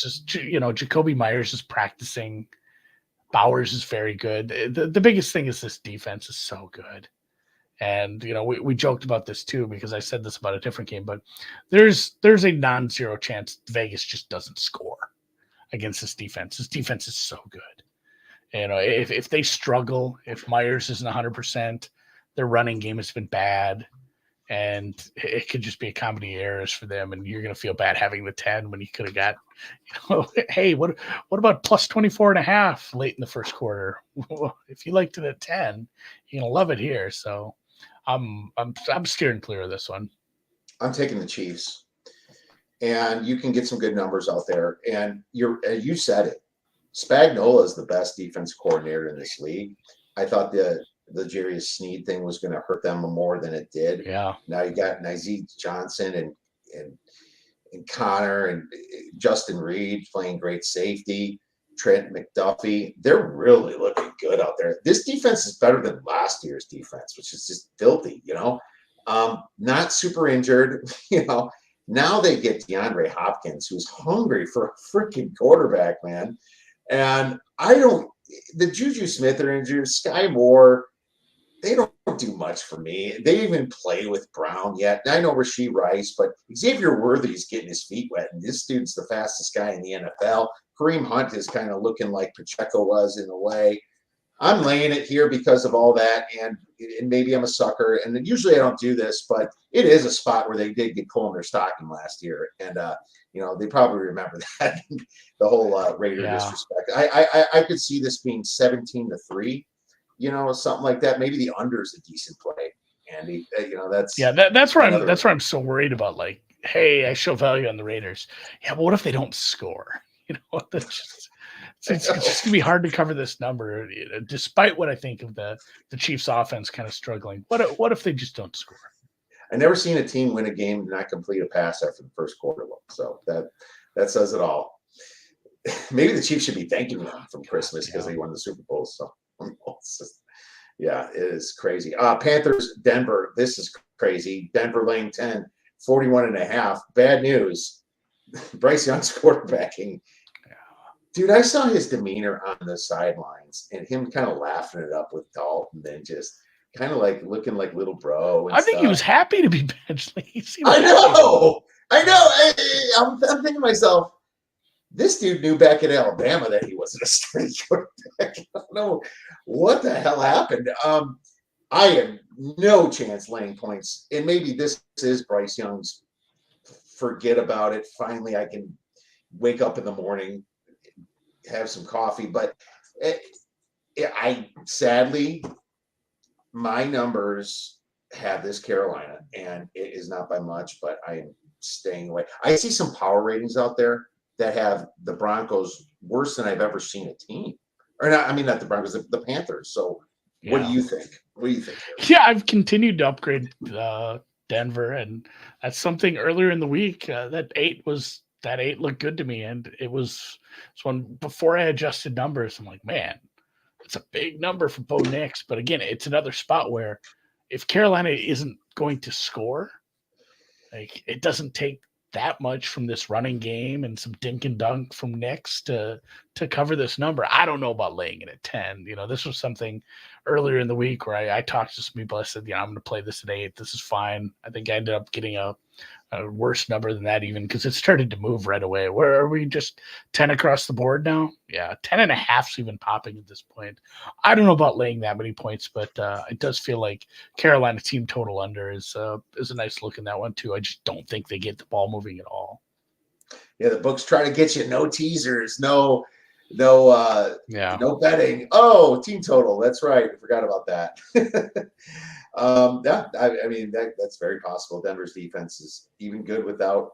Jacoby Myers is practicing. Bowers is very good. The biggest thing is this defense is so good. And, we joked about this too, because I said this about a different game, but there's a non-zero chance Vegas just doesn't score against this defense. This defense is so good. If they struggle, if Myers isn't 100%, their running game has been bad, and it could just be a comedy of errors for them. And you're going to feel bad having the 10 when you could have got, hey, what about plus 24.5 late in the first quarter? If you liked it at 10, you're going to love it here. So I'm steering clear of this one. I'm taking the Chiefs, and you can get some good numbers out there. And you said it. Spagnuolo is the best defense coordinator in this league. I thought the Jarius Sneed thing was going to hurt them more than it did. Yeah. Now you got Nazeed Johnson and Connor and Justin Reed playing great safety. Trent McDuffie. They're really looking good out there. This defense is better than last year's defense, which is just filthy, not super injured, Now they get DeAndre Hopkins, who's hungry for a freaking quarterback, man. And the Juju Smith are injured, Sky Moore, they don't do much for me. They even play with Brown yet. I know Rashee Rice, but Xavier Worthy's getting his feet wet, and this dude's the fastest guy in the NFL. Kareem Hunt is kind of looking like Pacheco was in a way. I'm laying it here because of all that, and maybe I'm a sucker. And usually I don't do this, but it is a spot where they did get coal in their stocking last year, and they probably remember that the whole Raider disrespect. I could see this being 17-3, something like that. Maybe the under is a decent play, Andy. That's where I'm so worried about. Like, hey, I show value on the Raiders. Yeah, but what if they don't score? It's just gonna be hard to cover this number, despite what I think of the Chiefs' offense kind of struggling. What if they just don't score? I never seen a team win a game and not complete a pass after the first quarter. So that says it all. Maybe the Chiefs should be thanking them from Christmas because they won the Super Bowl. So it is crazy. Panthers, Denver. This is crazy. Denver laying 10, 41.5. Bad news. Bryce Young's quarterbacking. Dude, I saw his demeanor on the sidelines and him kind of laughing it up with Dalton, then just kind of like looking like little bro. I think he was happy to be benched. I know. I'm thinking to myself, this dude knew back in Alabama that he wasn't a starting quarterback. I don't know what the hell happened. I have no chance laying points, and maybe this is Bryce Young's forget about it. Finally, I can wake up in the morning, have some coffee, but sadly, my numbers have this Carolina, and it is not by much, but I am staying away. I see some power ratings out there that have the Broncos worse than I've ever seen a team. Or not, I mean, not the Broncos, the Panthers. So what do you think? What do you think? Yeah, I've continued to upgrade Denver, and that's something earlier in the week. That eight looked good to me, and it was one before I adjusted numbers. I'm like, man, it's a big number for Bo Nix. But again, it's another spot where if Carolina isn't going to score, like, it doesn't take that much from this running game and some dink and dunk from Knicks to cover this number. I don't know about laying it at 10. This was something earlier in the week where I talked to some people. I said, I'm going to play this at 8. This is fine. I think I ended up getting a worse number than that even because it started to move right away. Where are we, just 10 across the board now? Yeah, 10.5's even popping at this point. I don't know about laying that many points, but it does feel like Carolina team total under is a nice look in that one too. I just don't think they get the ball moving at all. Yeah, the books try to get you no teasers, no betting. Oh, team total. That's right. I forgot about that. I mean that's very possible. Denver's defense is even good without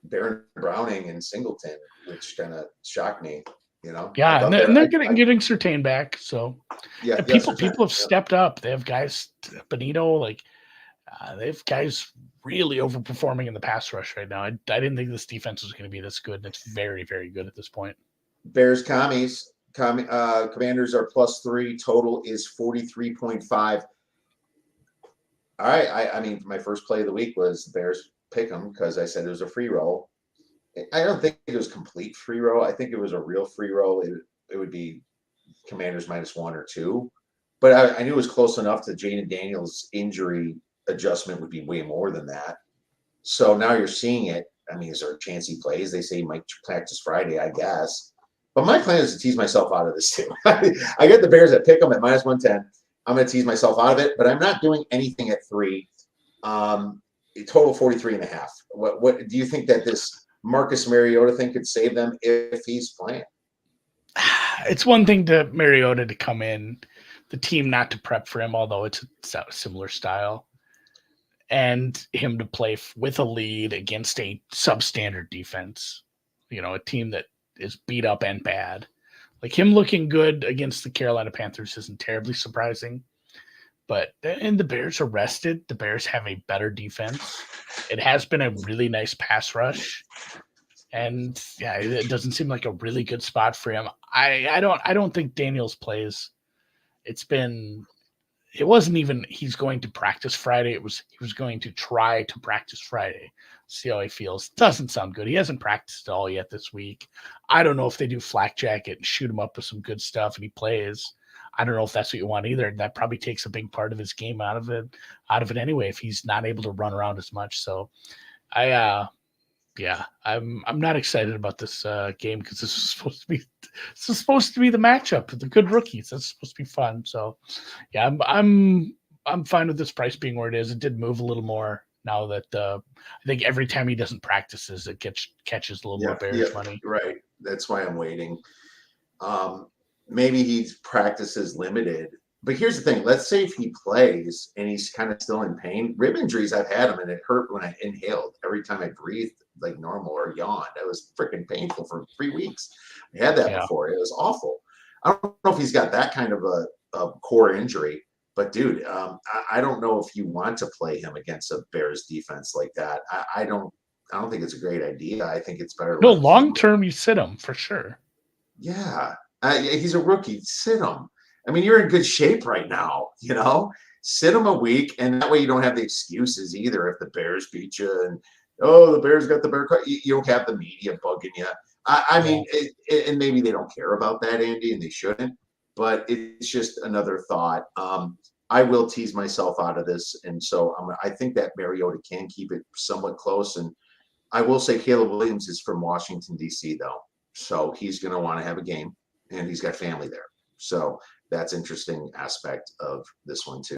Baron Browning and Singleton, which kind of shocked me. Yeah, and they're getting Surtain back. So yeah, people have stepped up. They have guys, Benito, they have guys really overperforming in the pass rush right now. I didn't think this defense was going to be this good, and it's very, very good at this point. Bears Commanders are +3. Total is 43.5. All right. I mean, my first play of the week was the Bears pick 'em because I said it was a free roll. I don't think it was complete free roll. I think it was a real free roll. It would be Commanders -1 or 2. But I knew it was close enough to Jaden Daniels' injury adjustment would be way more than that. So now you're seeing it. I mean, is there a chance he plays? They say he might practice Friday, I guess. But my plan is to tease myself out of this too. I get the Bears at pick 'em at -110. I'm going to tease myself out of it, but I'm not doing anything at 3. Total 43.5. What do you think that this Marcus Mariota thing could save them if he's playing? It's one thing to Mariota to come in, the team not to prep for him, although it's a similar style, and him to play with a lead against a substandard defense. A team that is beat up and bad. Him looking good against the Carolina Panthers isn't terribly surprising. And the Bears are rested. The Bears have a better defense. It has been a really nice pass rush. And yeah, it doesn't seem like a really good spot for him. I don't think Daniels plays. It wasn't even he's going to practice Friday. He was going to try to practice Friday. See how he feels. Doesn't sound good. He hasn't practiced at all yet this week. I don't know if they do flak jacket and shoot him up with some good stuff and he plays. I don't know if that's what you want either. That probably takes a big part of his game out of it anyway if he's not able to run around as much. So I'm not excited about this game because this is supposed to be the matchup with the good rookies. That's supposed to be fun. So yeah, I'm fine with this price being where it is. It did move a little more now that I think every time he doesn't practice, it catches a little more Bears money. Right. That's why I'm waiting. Maybe he practices limited. But here's the thing. Let's say if he plays and he's kind of still in pain. Rib injuries, I've had them, and it hurt when I inhaled. Every time I breathed like normal or yawned, it was freaking painful for 3 weeks. I had that before. It was awful. I don't know if he's got that kind of a core injury. But, dude, I don't know if you want to play him against a Bears defense like that. I don't think it's a great idea. I think it's better. No, long term, you sit him for sure. Yeah. He's a rookie. Sit him. I mean, you're in good shape right now, sit him a week. And that way you don't have the excuses either. If the Bears beat you and, the Bears got the bear cut, you don't have the media bugging you. I mean, and maybe they don't care about that, Andy, and they shouldn't. But it's just another thought. I will tease myself out of this. And so I think that Mariota can keep it somewhat close. And I will say Caleb Williams is from Washington, D.C., though. So he's going to want to have a game, and he's got family there. So that's interesting aspect of this one, too.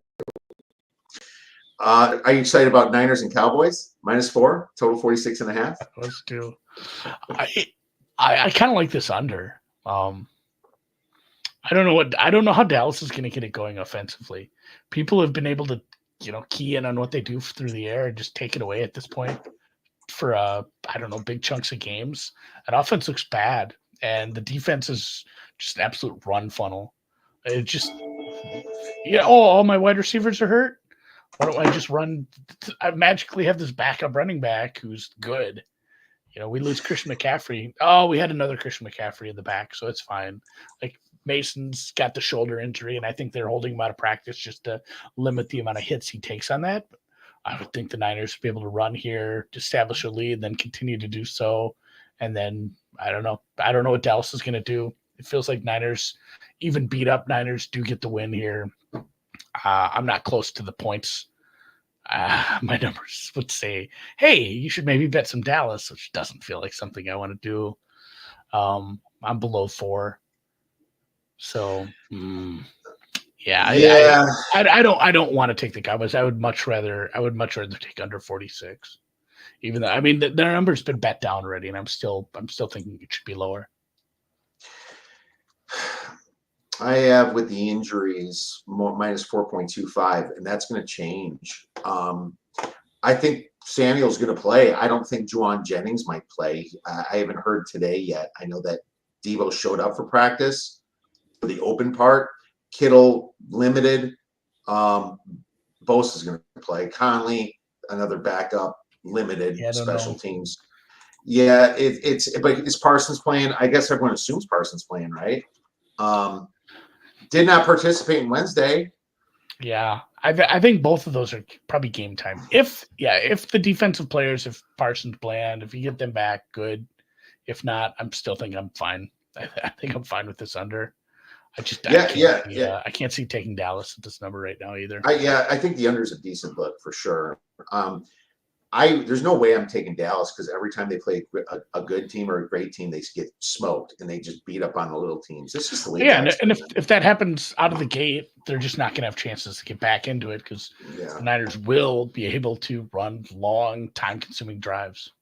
Are you excited about Niners and Cowboys? -4, total 46.5? Let's do. I kind of like this under. I don't know how Dallas is going to get it going offensively. People have been able to, key in on what they do through the air and just take it away at this point for big chunks of games. And offense looks bad, and the defense is just an absolute run funnel. It just, all my wide receivers are hurt. Why don't I just run? I magically have this backup running back who's good. We lose Christian McCaffrey. Oh, we had another Christian McCaffrey in the back, so it's fine. Mason's got the shoulder injury, and I think they're holding him out of practice just to limit the amount of hits he takes on that. I would think the Niners would be able to run here, to establish a lead, then continue to do so. And then I don't know. I don't know what Dallas is going to do. It feels like Niners, even beat up Niners, do get the win here. I'm not close to the points. My numbers would say, hey, you should maybe bet some Dallas, which doesn't feel like something I want to do. I'm below 4. So, yeah, Yeah, I don't want to take the Cowboys. I would much rather take under 46. Even though, I mean, their number's been bet down already, and I'm still thinking it should be lower. I have with the injuries minus 4.25, and that's going to change. I think Samuel's going to play. I don't think Juwan Jennings might play. I haven't heard today yet. I know that Deebo showed up for practice for the open part. Kittle limited. Bosa's going to play. Conley, another backup, limited. Special teams. Yeah, but is Parsons playing? I guess everyone assumes Parsons playing, right? Did not participate in Wednesday. Yeah, I think both of those are probably game time. If the defensive players, if Parsons bland, if you get them back, good. If not, I'm still thinking I'm fine. I think I'm fine with this under. I can't see taking Dallas at this number right now either. I think the under is a decent look for sure. There's no way I'm taking Dallas because every time they play a good team or a great team, they get smoked and they just beat up on the little teams. It's just the way. Yeah, and if that happens out of the gate, they're just not going to have chances to get back into it because the Niners will be able to run long, time-consuming drives.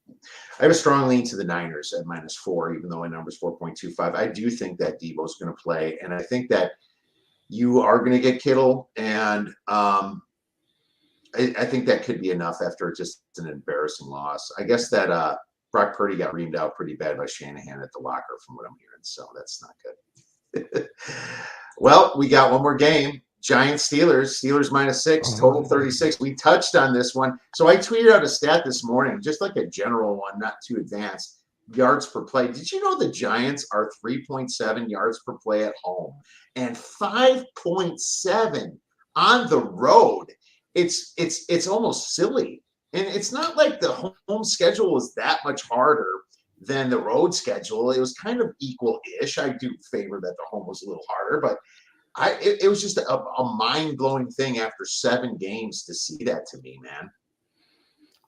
I have a strong lean to the Niners at minus 4, even though my number is 4.25. I do think that Deebo's going to play, and I think that you are going to get Kittle, and I think that could be enough after just an embarrassing loss. I guess that Brock Purdy got reamed out pretty bad by Shanahan at the locker from what I'm hearing, so that's not good. Well, we got one more game. Giants Steelers. Steelers minus 6, total 36. We touched on this one. So I tweeted out a stat this morning, just like a general one, not too advanced. Yards per play. Did you know the Giants are 3.7 yards per play at home and 5.7 on the road? It's almost silly. And it's not like the home schedule was that much harder than the road schedule. It was kind of equal-ish. I do favor that the home was a little harder, but it was just a mind-blowing thing after 7 games to see that to me, man.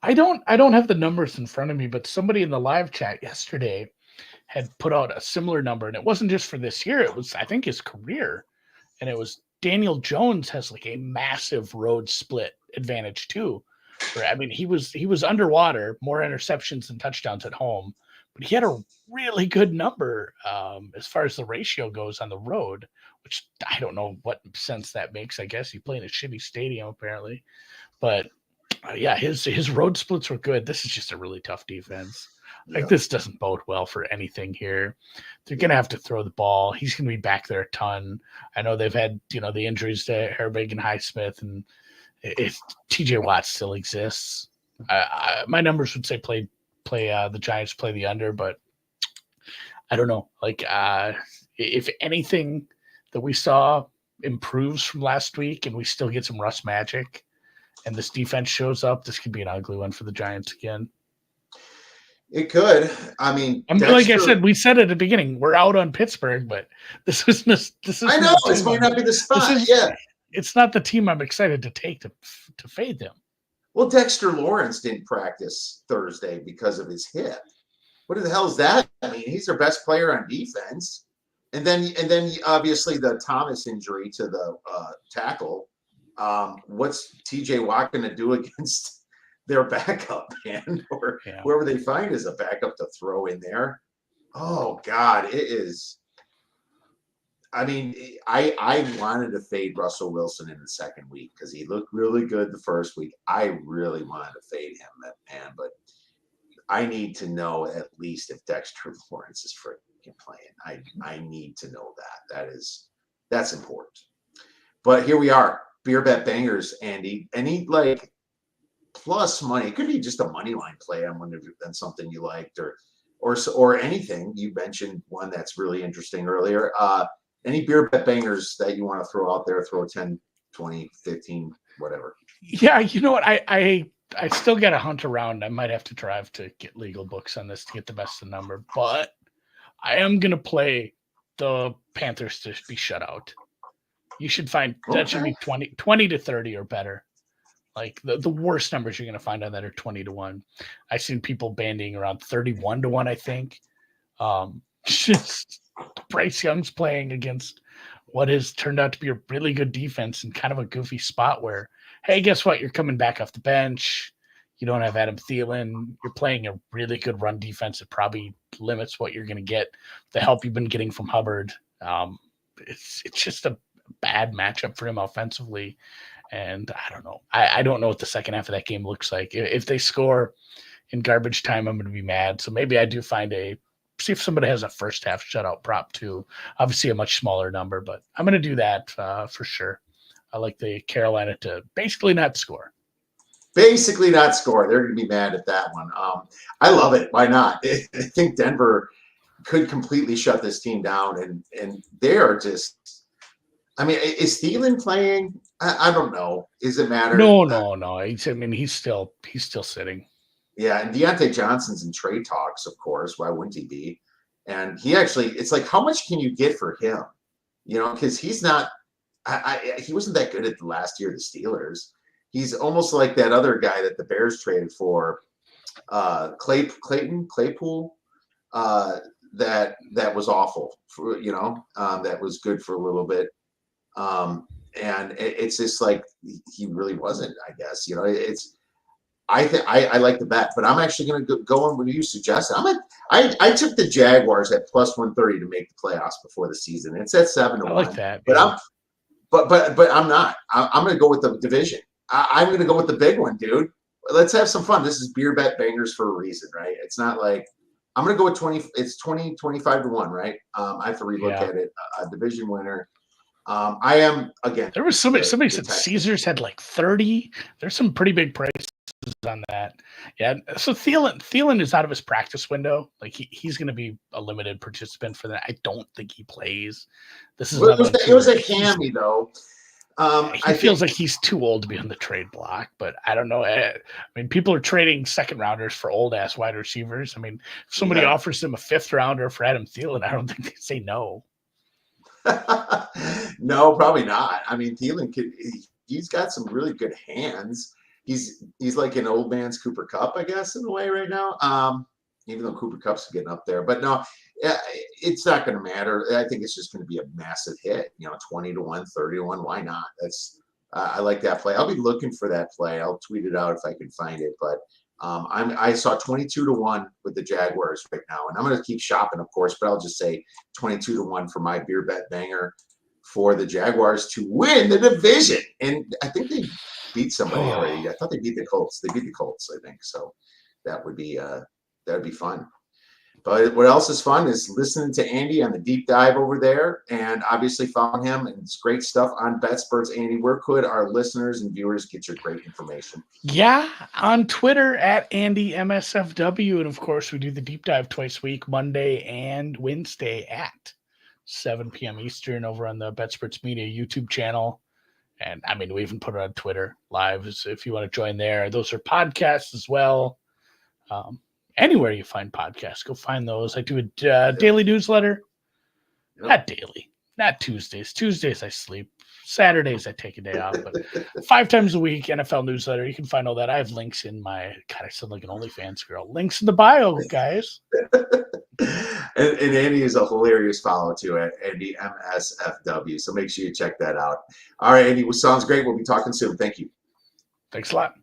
I don't have the numbers in front of me, but somebody in the live chat yesterday had put out a similar number, and it wasn't just for this year. It was, I think, his career, and it was Daniel Jones has like a massive road split advantage too. I mean, he was underwater, more interceptions than touchdowns at home, but he had a really good number as far as the ratio goes on the road, which I don't know what sense that makes. I guess you play in a shitty stadium apparently, but yeah, his road splits were good. This is just a really tough defense. Like this doesn't bode well for anything here. They're gonna have to throw the ball. He's gonna be back there a ton. I know they've had the injuries to Herbig and Highsmith, and if TJ Watt still exists, my numbers would say play the Giants, play the under, but I don't know. Like if anything that we saw improves from last week, and we still get some Russ magic, and this defense shows up, this could be an ugly one for the Giants again. It could. I mean, like I said, we said at the beginning, we're out on Pittsburgh, but this is. I know this might not be the spot. It's not the team I'm excited to take to fade them. Well, Dexter Lawrence didn't practice Thursday because of his hip. What the hell is that? I mean, he's their best player on defense, and then obviously the Thomas injury to the tackle. What's TJ Watt going to do against their backup, man, or whoever they find as a backup to throw in there? Oh God, it is. I mean, I wanted to fade Russell Wilson in the second week because he looked really good the first week. I really wanted to fade him, man, but I need to know at least if Dexter Lawrence is freaking playing. I need to know that. That's important. But here we are, beer bet bangers, Andy. Any like plus money? It could be just a money line play. I'm wondering if that's something you liked, or anything. You mentioned one that's really interesting earlier. Any beer bet bangers that you want to throw out there? Throw 10, 20, 15 whatever. Yeah, you know what? I still got to hunt around. I might have to drive to get legal books on this to get the best of the number, but I am gonna play the Panthers to be shut out. You should find that should be 20 to 30 or better. Like the worst numbers you're gonna find on that are 20-1. I've seen people bandying around 31-1, I think. Just Bryce Young's playing against what has turned out to be a really good defense in kind of a goofy spot where, hey, guess what? You're coming back off the bench. You don't have Adam Thielen. You're playing a really good run defense that probably limits what you're going to get, the help you've been getting from Hubbard. It's just a bad matchup for him offensively. And I don't know. I don't know what the second half of that game looks like. If they score in garbage time, I'm going to be mad. So maybe I do see if somebody has a first half shutout prop too. Obviously a much smaller number, but I'm going to do that for sure. I like the Carolina to basically not score. Basically not score. They're going to be mad at that one. I love it. Why not? I think Denver could completely shut this team down, and they are just. I mean, is Thielen playing? I don't know. Does it matter? No. He's still sitting. Yeah, and Deontay Johnson's in trade talks, of course. Why wouldn't he be? And he actually, it's like, how much can you get for him? You know, because he's not. He wasn't that good at the last year of the Steelers. He's almost like that other guy that the Bears traded for, Claypool. That was awful. That was good for a little bit. And it's just like he really wasn't. I guess I like the bet, but I'm actually going to go on what you suggested. I took the Jaguars at plus 130 to make the playoffs before the season. It's at 7-1. I like that, but I'm not. I'm going to go with the division. I'm going to go with the big one, dude. Let's have some fun. This is beer bet bangers for a reason, right? It's not like I'm going to go with 20. It's 25-1, right? I have to relook at it. A division winner. I am again. There was somebody said Caesars had like 30. There's some pretty big prices on that. Yeah. So Thielen is out of his practice window. Like he's going to be a limited participant for that. I don't think he plays. This is it was a hammy though. He feels like he's too old to be on the trade block, but I don't know. I mean, people are trading second rounders for old ass wide receivers. I mean, if somebody offers them a fifth rounder for Adam Thielen, I don't think they say no. No, probably not. I mean, Thielen he's got some really good hands. He's like an old man's Cooper Kupp, I guess, in a way right now. Even though Cooper Kupp's getting up there, but no, it's not going to matter. I think it's just going to be a massive hit. 20-1, 30-1. Why not? I like that play. I'll be looking for that play. I'll tweet it out if I can find it. But I saw 22-1 with the Jaguars right now, and I'm going to keep shopping, of course. But I'll just say 22-1 for my beer bet banger for the Jaguars to win the division. And I think they beat somebody already. I thought they beat the Colts. They beat the Colts, I think. So that would be fun. But what else is fun is listening to Andy on the deep dive over there, and obviously following him, and it's great stuff on BetSperts. Andy, where could our listeners and viewers get your great information? Yeah, on Twitter at AndyMSFW, and of course we do the deep dive twice a week, Monday and Wednesday at 7 p.m. Eastern over on the BetSperts Media YouTube channel. And I mean, we even put it on Twitter live if you want to join there. Those are podcasts as well. Anywhere you find podcasts, go find those. I do a daily newsletter. Yep. Not daily, not Tuesdays. Tuesdays I sleep. Saturdays I take a day off. But 5 times a week, NFL newsletter. You can find all that. I have links in my. God, I sound like an OnlyFans girl. Links in the bio, guys. and Andy is a hilarious follow too at Andy MSFW. So make sure you check that out. All right, Andy, sounds great. We'll be talking soon. Thank you. Thanks a lot.